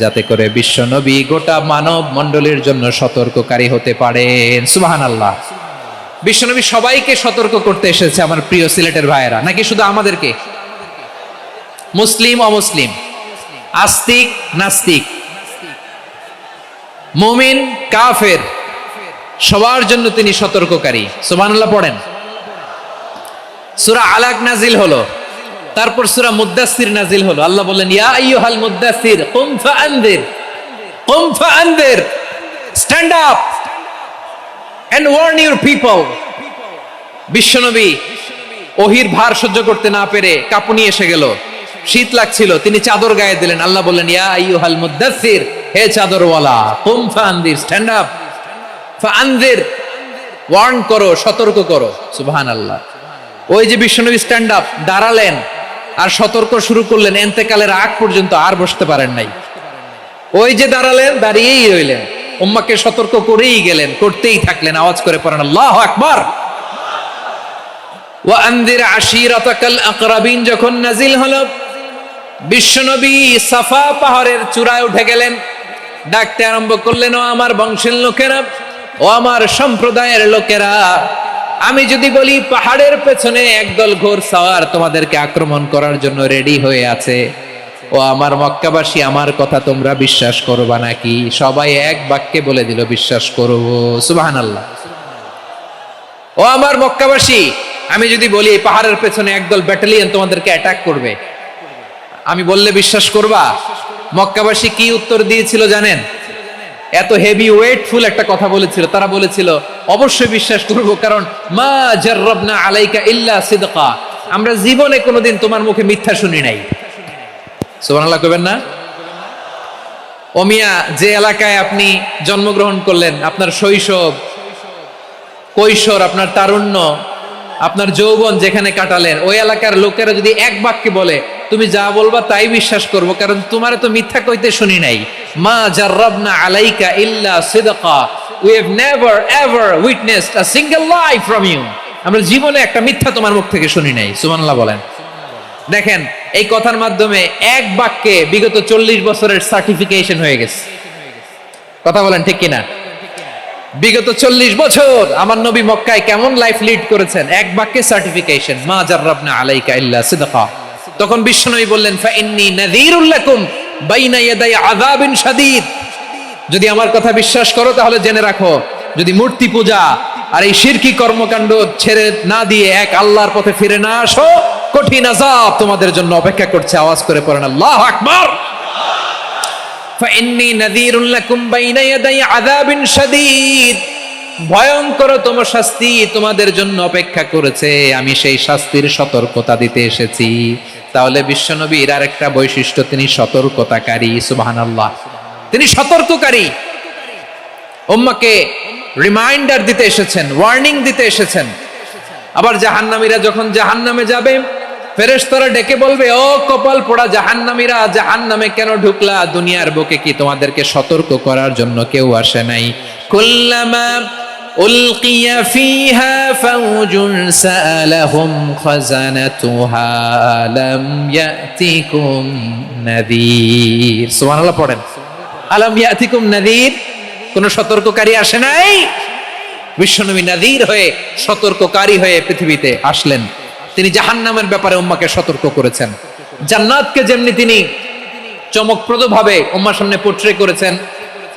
যাতে করে বিশ্বনবী গোটা মানব মণ্ডলীর জন্য সতর্ককারী হতে পারেন। সুবহানাল্লাহ। বিশ্বনবী সবাইকে সতর্ক করতে এসেছে, আমার প্রিয় সিলেটের ভাইয়েরা। নাকি শুধু আমাদেরকে? মুসলিম অমুসলিম, আস্তিক নাস্তিক, মুমিন কাফের, সবার জন্য তিনি সতর্ককারী। সুবহানাল্লাহ পড়েন। সূরা আলাক নাজিল হলো, তারপর সূরা মুদ্দাসসির নাজিল হলো। আল্লাহ বললেন, ইয়া আইয়ুহাল মুদ্দাসসির কুম ফাআনযির, কুম ফাআনযির, stand up and warn your people. বিশ্বনবী ওহির ভার সহ্য করতে না পেরে কাঁপুনি এসে গেল, শীত লাগছিল, তিনি চাদর গায়ে দিলেন। আল্লাহ বললেন, ইয়া আইয়ুহাল মুদ্দাসসির, হে চাদরওয়ালা, কুম ফাআনযির, স্ট্যান্ড আপ, ফাআনযির, ওয়ার্ন করো, সতর্ক করো। সুবহানাল্লাহ। ওই যে বিশ্বনবী স্ট্যান্ড আপ, দাঁড়ালেন আর সতর্ক শুরু করলেন, এন্তেকালের আগ পর্যন্ত আর বসতে পারেন নাই। ওই যে দাঁড়ালেন, দাঁড়িয়েই রইলেন, উম্মাকে সতর্ক করেই গেলেন, করতেই থাকলেন। আওয়াজ করে পড়েন আল্লাহু আকবার। ওয়া আনযির আশীরাতাকাল আকরাবিন যখন নাজিল হলো, বিশ্বনবী সাফা পাহাড়ের চূড়ায় উঠে গেলেন, ডাকতে আরম্ভ করলেন, ও আমার বংশের লোকেরা, ও আমার সম্প্রদায়ের লোকেরা, আমি যদি বলি পাহাড়ের পেছনে একদল ঘোড়সাওয়ার তোমাদেরকে আক্রমণ করার জন্য রেডি হয়ে আছে, ও আমার মক্কাবাসী, আমার কথা তোমরা বিশ্বাস করবা নাকি? সবাই এক বাক্যে বলে দিল, বিশ্বাস করব। সুবহানাল্লাহ। ও আমার মক্কাবাসী, আমি যদি বলি পাহাড়ের পেছনে একদল ব্যাটালিয়ন তোমাদেরকে অ্যাটাক করবে, আমি বললে বিশ্বাস করবা? মক্কাবাসী কি উত্তর দিয়েছিল জানেন? এত হেভি ওয়েটফুল একটা কথা বলেছিল। তারা বলেছিল, অবশ্যই বিশ্বাস করব, কারণ মা জাররাবনা আলাইকা ইল্লা সিদকা, আমরা জীবনে কোনোদিন তোমার মুখে মিথ্যা শুনি নাই। সুবহানাল্লাহ কইবেন না? ও মিয়া, যে এলাকায় আপনি জন্মগ্রহণ করলেন, আপনার শৈশব, কৈশোর, আপনার তারুণ্য, আপনার যৌবন যেখানে কাটালেন, ওই এলাকার লোকেরা যদি এক বাক্যে বলে তুমি যা বলবা তাই বিশ্বাস করব, কারণ তোমারে তো মিথ্যা কইতে শুনি নাই। মা জাররাবনা আলাইকা ইল্লা সিদকা, we have never ever witnessed a single lie from you, আমরা জীবনে একটা মিথ্যা তোমার মুখ থেকে শুনি নাই। সুবহানাল্লাহ বলেন। দেখেন, এই কথার মাধ্যমে এক বাক্যে বিগত 40 বছরের সার্টিফিকেশন হয়ে গেছে। কথা বলেন ঠিক কিনা? বিগত 40 বছর আমার নবী মক্কায় কেমন লাইফ লিড করেছেন, এক বাক্যে সার্টিফিকেশন, মা জাররাবনা আলাইকা ইল্লা সিদকা। তখন বিশ্বনবী বললেন, ফা ইন্নী নাযীরুল লাকুম বাইনা ইয়াদাই আযাবিন শাদীদ, যদি আমার কথা বিশ্বাস করো তাহলে জেনে রাখো, যদি মূর্তি পূজা আর এই শিরকি কর্মকাণ্ড ছেড়ে না দিয়ে এক আল্লাহর পথে ফিরে না আসো, কঠিন আযাব তোমাদের জন্য অপেক্ষা করছে। আওয়াজ করে পড়েন আল্লাহু আকবার। ফাইন্নী নাযীরুন লাকুম বাইনা ইয়াদাই আযাবিন শাদীদ, ভয়ঙ্কর তোমার শাস্তি তোমাদের জন্য অপেক্ষা করেছে, আমি সেই শাস্তির সতর্কতা দিতে এসেছি। তাহলে বিশ্বনবীর আরেকটা বৈশিষ্ট্য, তিনি সতর্কতাকারী। সুবহানাল্লাহ, তিনি সতর্ককারী। উম্মাহকে রিমাইন্ডার দিতে এসেছেন, ওয়ার্নিং দিতে এসেছেন। আবার জাহান্নামীরা যখন জাহান্নামে যাবে, ফেরেশতারা ডেকে বলবে, ও কপাল পোড়া জাহান্নামীরা, জাহান্নামে কেন ঢুকলা? দুনিয়ার বুকে কি তোমাদেরকে সতর্ক করার জন্য কেউ আসে নাই? কুল্লামা উলকিয়া ফিহা ফাওজুন সাআলাহুম খাজানাতুহা আলাম ইয়াতিকুম নাযীর। সুবহানাল্লাহ পড়েন, আলাম ইয়াতিকুম নাযীর, কোন সতর্ককারী আসে নাই? বিশ্বনবী নাযীর হয়ে, সতর্ককারী হয়ে পৃথিবীতে আসলেন। তিনি জাহান্নামের ব্যাপারে উম্মাহকে সতর্ক করেছেন। জান্নাতকে যেমনি তিনি চমকপ্রদভাবে উম্মাহর সামনে পোট্রে করেছেন,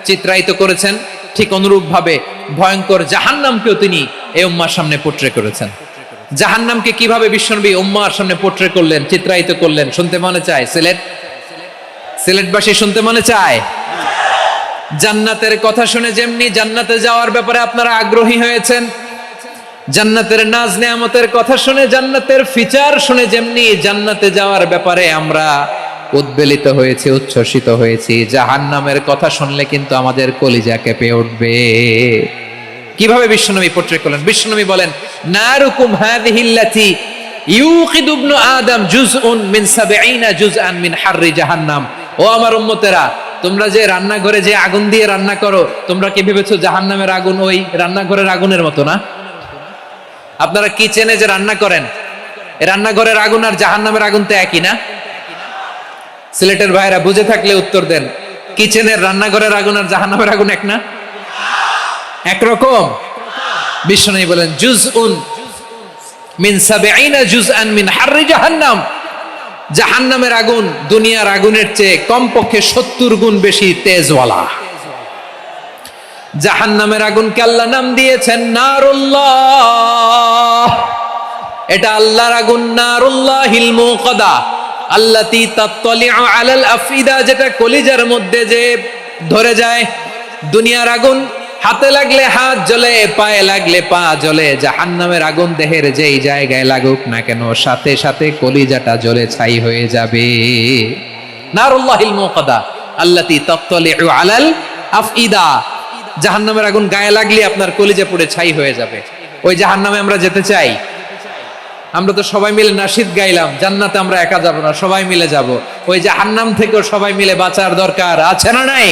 চিত্রায়িত করেছেন, ঠিক অনুরূপ ভাবে ভয়ঙ্কর জাহান্নামকেও তিনি এই উম্মাহর সামনে পোট্রে করেছেন। জাহান্নামকে কিভাবে বিশ্বনবী উম্মাহর সামনে পোট্রে করলেন, চিত্রায়িত করলেন, শুনতে মনে চায়? সিলেটবাসী শুনতে মনে চায়? জান্নাতের কথা শুনে যেমনি জান্নাতে যাওয়ার ব্যাপারে আপনারা আগ্রহী হয়েছেন, জান্নাতের নাজ নেয়ামতের কথা শুনে, জান্নাতের ফিচার শুনে যেমনি জান্নাতে যাওয়ার ব্যাপারে আমরা উদ্বেলিত হয়েছি, উচ্ছ্বসিত হয়েছি, জাহান্নামের কথা শুনলে কিন্তু আমাদের কলিজা কেঁপে উঠবে। কিভাবে বিশ্বনবী পোট্রে করলেন? বিশ্বনবী বলেন, নারুকুম হাযিহিল্লাতী ইউকিদু ইবনু আদম জুজউন মিন ৭০ জুজআন মিন হাররি জাহান্নাম। ও আমার উম্মতেরা, তোমরা যে রান্নাঘরে যে আগুন দিয়ে রান্না করো, তোমরা কি ভেবেছো জাহান্নামের আগুন ওই রান্নাঘরের আগুনের মতো না? আপনারা কিচেনে যে রান্না করেন, এই রান্নাঘরের আগুন আর জাহান্নামের আগুন তো একই না? সিলেটের ভাইরা বুঝে থাকলে উত্তর দেন, কিচেনের রান্নাঘরের আগুন আর জাহান্নামের আগুন এক না? একরকম? বিশ্বনবী বলেন, জুজউন মিন ৭০ জুজআন মিন হাররি জাহান্নাম। জাহান্নামের আগুন দুনিয়ার আগুনের চেয়ে কমপক্ষে ৭০ গুণ বেশি তেজওয়ালা। জাহান্নামের আগুনকে আল্লাহ নাম দিয়েছেন নারুল্লাহ। এটা আল্লাহর আগুন, নারুল্লাহিল মুকাদা আল্লাতী তাত্তালিউ আলাল আফইদা, যেটা কলিজার মধ্যে যে ধরে যায়। দুনিয়ার আগুন হাতে লাগলে হাত জ্বলে, পায়ে লাগলে পা জ্বলে। জাহান্নামের আগুন দেহের যেই জায়গায় লাগুক না কেন, সাথে সাথে কলিজাটা জ্বলে ছাই হয়ে যাবে। নারুল্লাহিল মুকাদা আল্লাতী তাত্তালিউ আলাল আফইদা, জাহান্নামের আগুন গায়ে লাগলে আপনার কলিজা পুড়ে ছাই হয়ে যাবে। ওই জাহান্নামে আমরা যেতে চাই? আমরা তো সবাই মিলে নাশিদ গাইলাম, জান্নাতে আমরা একা যাব না, সবাই মিলে যাব। ওই জাহান্নাম থেকেও সবাই মিলে বাঁচার দরকার আছে না নাই?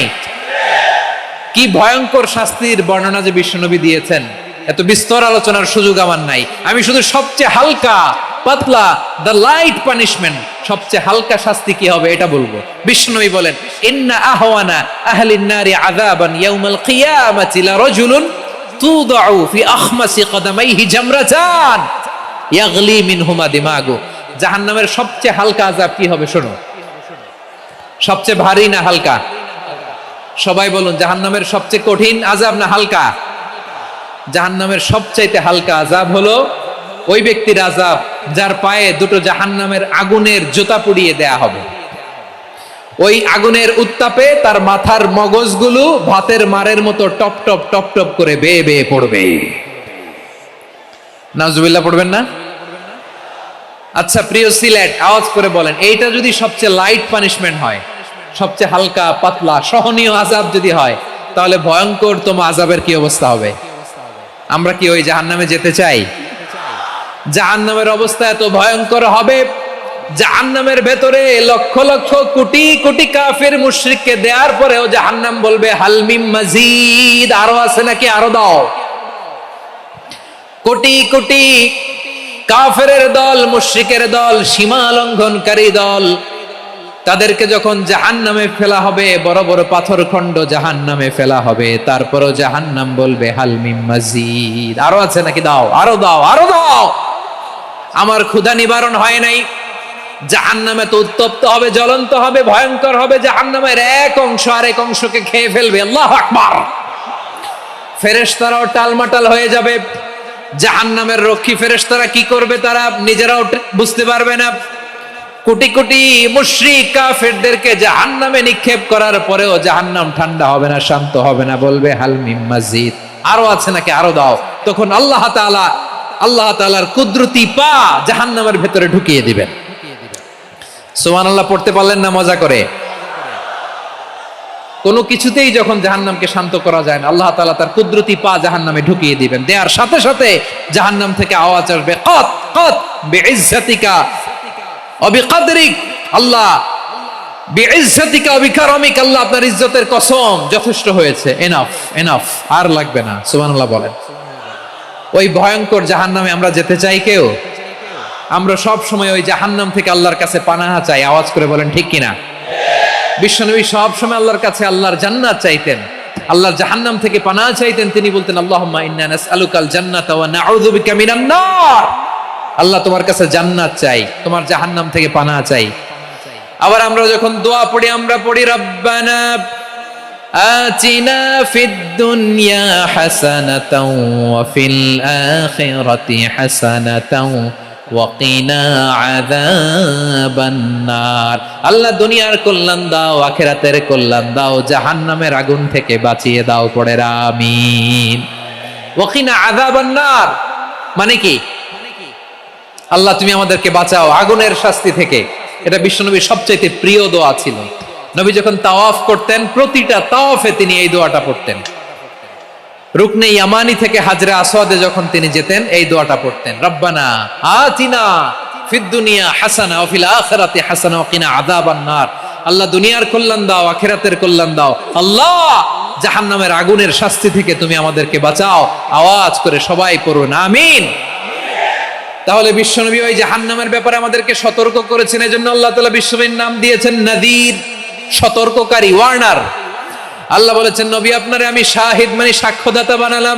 কি ভয়ঙ্কর শাস্তির বর্ণনা যে বিশ্বনবী দিয়েছেন, এত বিস্তর আলোচনার সুযোগ আমার নাই। আমি শুধু সবচেয়ে হালকা পাতলা, দ্য লাইট পানিশমেন্ট, সবচেয়ে হালকা শাস্তি কি হবে এটা বলবো। বিশ্বনবী বলেন, ইন্না আহওয়ানা আহলিন নারি আযাবান ইয়াউমাল কিয়ামাতি লারাজুলুন তুদাউ ফি আখমাসি কদামাইহি জামরাতান ইয়াগলি মিনহুমা দিমাগু। জাহান্নামের সবচেয়ে হালকা আযাব কি হবে শোনো। সবচেয়ে ভারী না হালকা? সবাই বলুন, জাহান্নামের সবচেয়ে কঠিন আযাব না হালকা? জাহান্নামের সবচাইতে হালকা আযাব হলো ওই ব্যক্তির আযাব যার পায়ে দুটো জাহান্নামের আগুনের জুতা পুড়িয়ে দেয়া হবে। ওই আগুনের উত্তাপে তার মাথার মগজগুলো ভাতের মারের মতো টপ টপ টপ টপ করে বেয়ে বেয়ে পড়বে। নাউজুবিল্লাহ পড়বেন না? আচ্ছা প্রিয় সিলেট, আওয়াজ করে বলেন, এইটা যদি সবচেয়ে লাইট পানিশমেন্ট হয়, সবচেয়ে হালকা পাতলা সহনীয় আযাব যদি হয়, তাহলে ভয়ঙ্করতম আযাবের কি অবস্থা হবে? আমরা কি ওই জাহান্নামে যেতে চাই? জাহান্নামের অবস্থা এত ভয়ঙ্কর হবে, জাহান্নামের ভেতরে লক্ষ লক্ষ কোটি কোটি কাফের মুশরিককে দেওয়ার পরেও জাহান্নাম বলবে হাল মিন মাজিদ, আরো আছে নাকি, আরো দাও। কোটি কোটি কাফেরের দল, মুশরিকের দল, সীমা লঙ্ঘনকারী দল, তাদেরকে যখন জাহান্নামে ফেলা হবে, বড় বড় পাথর খণ্ড জাহান্নামে ফেলা হবে, তারপরও জাহান্নাম বলবে হাল মিন মাজিদ, আরো আছে নাকি, দাও, আরো দাও, আরো দাও। আমার ক্ষুধা নিবারণ হয় নাই, জাহান্নামে তো উত্তপ্ত হবে, জ্বলন্ত হবে, ভয়ঙ্কর হবে। জাহান্নামের এক অংশ আরেক অংশকে খেয়ে ফেলবে। আল্লাহু আকবার। ফেরেশতারাও টালমাটাল হয়ে যাবে। জাহান্নামের রক্ষী ফেরেশতারা কি করবে তারা নিজেরাও বুঝতে পারবে না। কোটি কোটি মুশরিক কাফেরদেরকে জাহান্নামে নিক্ষেপ করার পরেও জাহান্নাম ঠান্ডা হবে না, শান্ত হবে না, বলবে হাল মিম মাজিদ, আরো আছে নাকি, আরো দাও। তখন আল্লাহ তাআলার কুদরতি পা জাহান্নামের ভেতরে ঢুকিয়ে দিবেন। সুবহানাল্লাহ পড়তে পারলেন না মজা করে? কোনো কিছুতেই যখন জাহান্নামকে শান্ত করা যায় না, আল্লাহ তাআলা তার কুদরতি পা জাহান্নামে ঢুকিয়ে দিবেন। দেওয়ার সাথে সাথে জাহান্নাম থেকে আওয়াজ আসবে, কত কত বিইজ্জাতিকা ওয়া বিকদরিক, আল্লাহ বিইজ্জাতিকা ওয়া বিকারমিক, আল্লাহ আপনার ইজ্জতের কসম, যথেষ্ট হয়েছে, এনাফ এনাফ, আর লাগবে না। সুবহানাল্লাহ বলেন। ওই ভয়ঙ্কর জাহান্নামে আমরা যেতে চাই কেউ? আমরা সব সময় ওই জাহান্নাম থেকে আল্লাহর কাছে পানাহা চাই। আওয়াজ করে বলেন ঠিক কিনা? বিশ্বনবী সব সময় আল্লাহর কাছে আল্লাহর জান্নাত চাইতেন, আল্লাহর জাহান্নাম থেকে পানাহা চাইতেন। তিনি বলতেন আল্লাহুম্মা ইন্না নাসআলুকাল জান্নাতা ওয়া নাউযু বিকা মিনান নার। আল্লাহ তোমার কাছে জান্নাত চাই, তোমার জাহান্নাম থেকে পানাহা চাই। আবার আমরা যখন দোয়া পড়ি আমরা পড়ি রব্বানা আতিনা ফিদ দুনিয়া হাসানাতাও ওয়া ফিল আখিরাতি হাসানাতাও ওয়া কিনা আযাবান নার। আল্লাহ দুনিয়ার কল্যাণ দাও, আখিরাতের কল্যাণ দাও, জাহান্নামের আগুন থেকে বাঁচিয়ে দাও। পড়ে আমিন। ওয়া কিনা আযাবান নার মানে কি? আল্লাহ তুমি আমাদেরকে বাঁচাও আগুনের শাস্তি থেকে। এটা বিশ্বনবীর সবচেয়ে প্রিয় দোয়া ছিল। নবী যখন তাওয়াফ করতেন প্রতিটা তাওয়াফে তিনি এই দোয়াটা পড়তেন। রুকনে ইয়ামানি থেকে হাজরে আসওয়াদে যখন তিনি যেতেন এই দোয়াটা পড়তেন, রব্বানা আতিনা ফিদ দুনিয়া হাসানা ওয়া ফিল আখিরাতি হাসানা ওয়া কিনা আযাবান নার। আল্লাহ দুনিয়ার কল্যাণ দাও, আখিরাতের কল্যাণ দাও। আল্লাহ জাহান্নামের আগুনের শাস্তি থেকে তুমি আমাদেরকে বাঁচাও। আওয়াজ করে সবাই পড়ুন আমিন। তাহলে বিশ্বনবী ওই জাহান্নামের ব্যাপারে আমাদেরকে সতর্ক করেছেন। এজন্য আল্লাহ তাআলা বিশ্বনবীর নাম দিয়েছেন নাযীর, সতর্ককারী, ওয়ার্নার। আল্লাহ বলেছেন নবী আপনারে আমি শাহিদ মানে সাক্ষ্যদাতা বানালাম,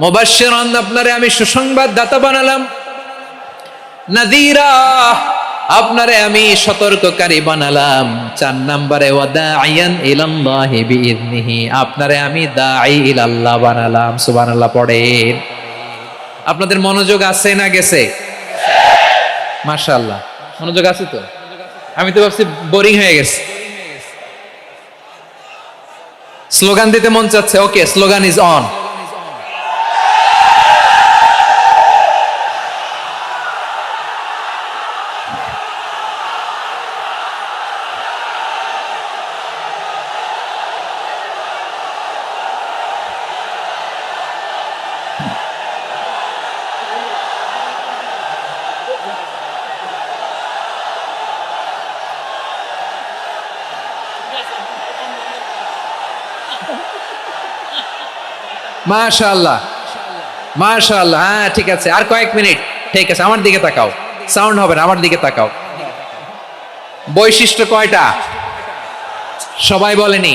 মুবাশশিরান আপনারে আমি সুসংবাদ দাতা বানালাম, নাযীরা আপনারে আমি সতর্ককারী বানালাম। 4 নম্বরে ওয়া দাঈয়ান ইলাল্লাহি বিইذনিহি, আপনারে আমি দাঈ ইলাল্লাহ বানালাম। সুবহানাল্লাহ পড়েন। আপনাদের মনোযোগ আছে না গেছে? মাশাআল্লাহ মনোযোগ আছে তো? আমি তো ভাবছি বোরিং হয়ে গেছে। স্লোগান দিতে মন চাচ্ছে। ওকে, স্লোগান ইজ অন। মাশাআল্লাহ মাশাআল্লাহ। হ্যাঁ ঠিক আছে, আর কয়েক মিনিট। ঠিক আছে, আমার দিকে তাকাও, সাউন্ড হবে না, আমার দিকে তাকাও। বৈশিষ্ট্য কয়টা সবাই বলেনি?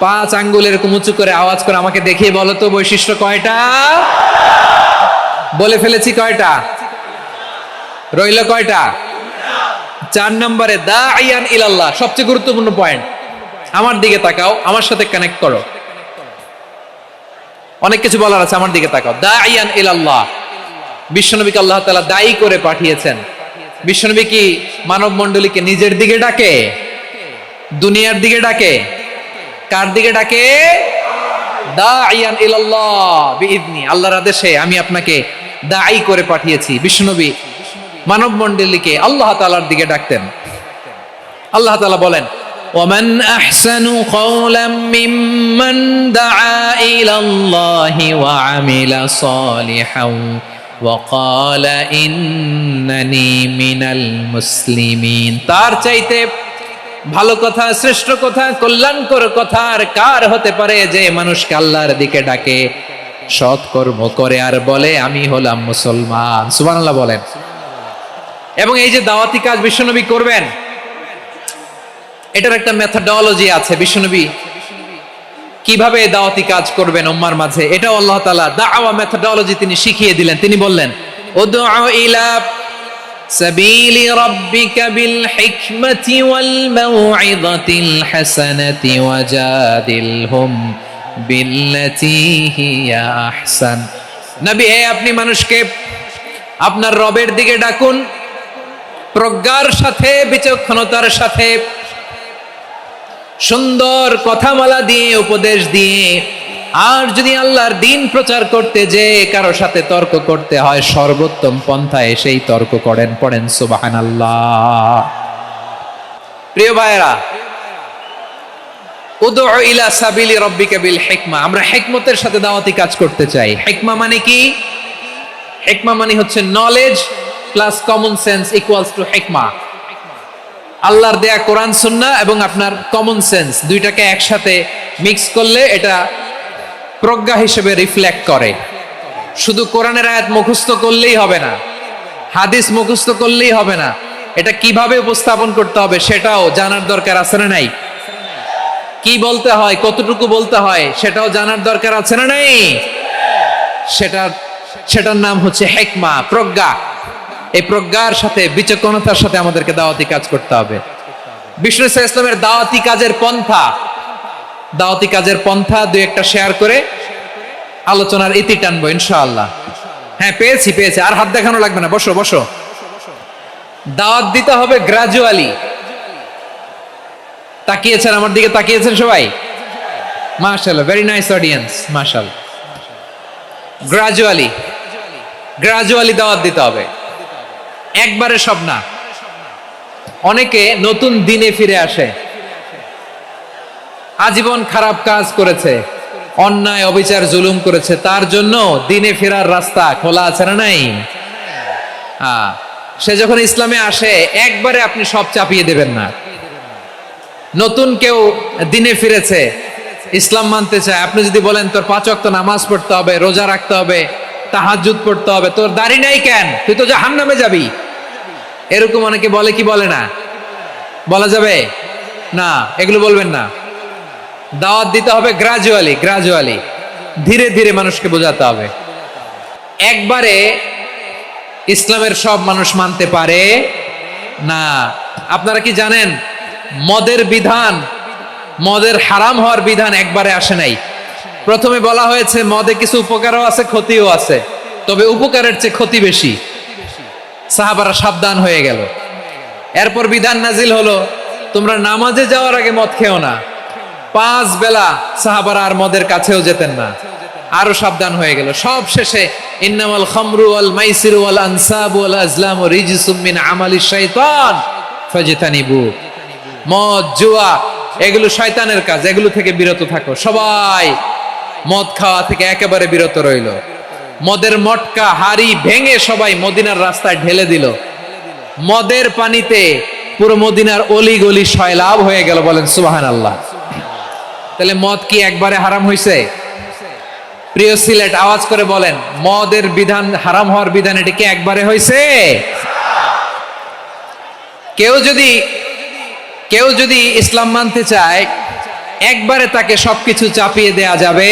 5 আঙ্গুল এরকম উঁচু করে আওয়াজ করে আমাকে দেখিয়ে বলো তো বৈশিষ্ট্য কয়টা? বলে ফেলেছি কয়টা? রইল কয়টা? 4 নম্বরে দাঈয়ান ইলাল্লাহ, সবচেয়ে গুরুত্বপূর্ণ পয়েন্ট। আমার দিকে তাকাও, আমার সাথে কানেক্ট করো। অনেক কিছু বলার আছে, আমার দিকে তাকাও। দাঈয়ান ইলাল্লাহ, বিশ্বনবীকে আল্লাহ তাআলা দায়ী করে পাঠিয়েছেন। বিশ্বনবী কি মানব মণ্ডলীকে নিজের দিকে ডাকে? দুনিয়ার দিকে ডাকে? কার দিকে ডাকে? দাঈয়ান ইলাল্লাহ বিইذনি, আল্লাহর আদেশে আমি আপনাকে দায়ী করে পাঠিয়েছি। বিশ্বনবী মানব মণ্ডলীকে আল্লাহ তাআলার দিকে ডাকতেন। আল্লাহ তাআলা বলেন ومن أحسن قولا ممن دعا إلى الله وعمل صالحا وقال إنني من المسلمين। তার চাইতে ভালো কথা, শ্রেষ্ঠ কথা, কল্যাণকর কথা আর কার হতে পারে যে মানুষকে আল্লাহর দিকে ডাকে, সৎ কর্ম করে আর বলে আমি হলাম মুসলমান। সুবহানাল্লাহ বলেন। এবং এই যে দাওয়াতি কাজ বিশ্বনবী করবেন, এটার একটা মেথডোলজি আছে। বিশ্বনবী কিভাবে দাওয়াতি কাজ করবেন উম্মার মাঝে, এটাও আল্লাহ তাআলা দাওয়া মেথডোলজি তিনি শিখিয়ে দিলেন। তিনি বললেন উদউ ইলা সাবিলি রাব্বিকা বিল হিকমাতি ওয়াল মাউইযাতিল হাসানাতি ওয়াজাদিলহুম বিল্লাতী হিয়া আহসান। নবী, আপনি মানুষকে আপনার রবের দিকে ডাকুন প্রজ্ঞার সাথে, বিচক্ষণতার সাথে, সুন্দর কথামালা দিয়ে, উপদেশ দিয়ে। আর যদি আল্লাহর দ্বীন প্রচার করতে যে কারো সাথে তর্ক করতে হয়, সর্বোত্তম পন্থায় সেই তর্ক করেন। পড়েন সুবহানাল্লাহ। প্রিয় ভাইরা, উদউ ইলা সাবিলি রাব্বিকা বিল হিকমা, আমরা হিকমতের সাথে দাওয়াতি কাজ করতে চাই। হিকমা মানে কি? হিকমা মানে হচ্ছে knowledge plus common sense equals to হিকমা। আল্লাহর দেয়া কোরআন সুন্নাহ এবং আপনার কমন সেন্স দুইটাকে একসাথে মিক্স করলে এটা প্রজ্ঞা হিসেবে রিফ্লেক্ট করে। শুধু কোরআনের আয়াত মুখস্থ করলেই হবে না, হাদিস মুখস্থ করলেই হবে না, এটা কিভাবে উপস্থাপন করতে হবে সেটাও জানার দরকার আছে না নাই? কি বলতে হয়, কতটুকু বলতে হয় সেটাও জানার দরকার আছে না নাই? সেটার নাম হচ্ছে হিকমা, প্রজ্ঞা। এই প্রজ্ঞার সাথে, বিচক্ষণতার সাথে আমাদেরকে দাওয়াতি কাজ করতে হবে। বিষ্ণু ইসলামের দাওয়াতি কাজের পন্থা দুই একটা শেয়ার করে আলোচনার ইতি টানবো ইনশাআল্লাহ। হ্যাঁ, পেয়েছি। আর হাত দেখানো লাগবে না, বসো। দাওয়াত দিতে হবে গ্রাজুয়ালি। তাকিয়েছেন আমার দিকে, তাকিয়েছেন সবাই? মাশাআল্লাহ, ভেরি নাইস অডিয়েন্স, মাশাআল্লাহ। গ্রাজুয়ালি দাওয়াত দিতে হবে, একবারে সব না। অনেকে নতুন দিনে ফিরে আসে, আজীবন খারাপ কাজ করেছে, অন্যায় অবিচার জুলুম করেছে, তার জন্য দিনে ফেরার রাস্তা খোলা আছে না নাই? সে যখন ইসলামে আসে একবারে আপনি সব চাপিয়ে দেবেন না। নতুন কেউ দিনে ফিরেছে, ইসলাম মানতে চায়, আপনি যদি বলেন তোর 5 ওয়াক্ত নামাজ পড়তে হবে, রোজা রাখতে হবে, তাহাজ্জুদ পড়তে হবে, তোর দাড়ি নাই কেন, তুই তো জাহান্নামে যাবি, এরকম অনেকে বলে কি বলে না? বলা যাবে না, এগুলো বলবেন না। দাওয়াত দিতে হবে গ্রাজুয়ালি, ধীরে ধীরে মানুষকে বোঝাতে হবে। একবারে ইসলামের সব মানুষ মানতে পারে না। আপনারা কি জানেন মদের হারাম হওয়ার বিধান একবারে আসে নাই। প্রথমে বলা হয়েছে মদে কিছু উপকারও আছে, ক্ষতিও আছে, তবে উপকারের চেয়ে ক্ষতি বেশি। সাহাবারা সাবধান হয়ে গেল। এরপর বিধান নাজিল হলো, তোমরা নামাজে যাওয়ার আগে মদ খেও না। 5 বেলা সাহাবারা আর মদের কাছেও যেতেন না, আরো সাবধান হয়ে গেল। সব শেষে ইন্নামাল খামরু ওয়াল মাইসিরু ওয়াল আনসাবু ওয়াল আজলামু রিজসুম মিন আমালিশ শাইতান ফাজতানিবু। মদ, জুয়া এগুলো শয়তানের কাজ, এগুলো থেকে বিরত থাকো। সবাই মদ খাওয়া থেকে একেবারে বিরত রইল। মদের মটকা হাড়ি ভেঙে সবাই মদিনার রাস্তায় ঢেলে দিল। মদের পানিতে পুরো মদিনার অলি গলি সয়লাভ হয়ে গেল। বলেন সুবহানাল্লাহ। তাহলে মদ কি একবারে হারাম হয়েছে? প্রিয় সিলেট, আওয়াজ করে বলেন, মদের বিধান, হারাম হওয়ার বিধান এটা কি একবারে হয়েছে? কেউ যদি ইসলাম মানতে চায় একবারে তাকে সবকিছু চাপিয়ে দেয়া যাবে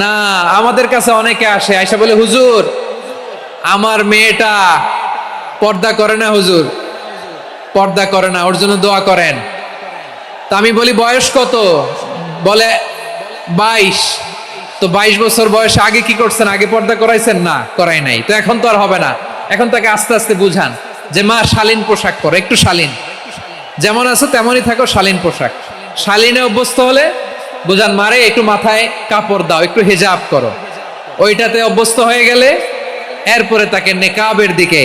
না। আমাদের কাছে অনেকে আসে, আয়সা বলে, হুজুর আমার মেয়েটা পর্দা করে না, হুজুর পর্দা করে না, ওর জন্য দোয়া করেন। তা আমি বলি বয়স কত? বলে 22। তো 22 বছর বয়সে আগে কি করছেন? আগে পর্দা করাইছেন? না, করাই নাই। তো এখন তো আর হবে না। এখন তাকে আস্তে আস্তে বুঝান যে মা শালীন পোশাক পরো, একটু শালীন, যেমন আছো তেমনই থাকো, শালীন পোশাক। শালীনে অভ্যস্ত হলে বুঝান, মারে একটু মাথায় কাপড় দাও, একটু হিজাব করো। ওইটাতে অভ্যস্ত হয়ে গেলে এরপরে তাকে নেকাবের দিকে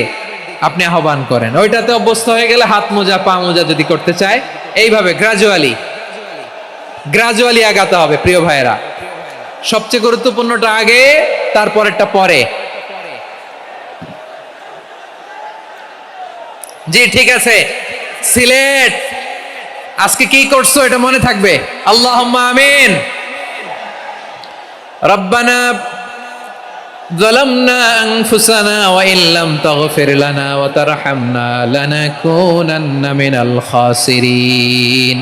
আপনি আহ্বান করেন। ওইটাতে অভ্যস্ত হয়ে গেলে হাত মোজা, পা মোজা যদি করতে চায়, এইভাবে গ্রাজুয়ালি আগাতে হবে। প্রিয় ভাইয়েরা, সবচেয়ে গুরুত্বপূর্ণটা আগে, তারপরেরটা পরে। জি ঠিক আছে। সিলেট আজকে কি করছো এটা মনে থাকবে। আল্লাহুম্মা আমিন। রব্বানা যালামনা আনফুসানা ওয়া ইল্লাম তাগফির লানা ওয়া তারহামনা লানাকুনান্না মিনাল খাসিরিন।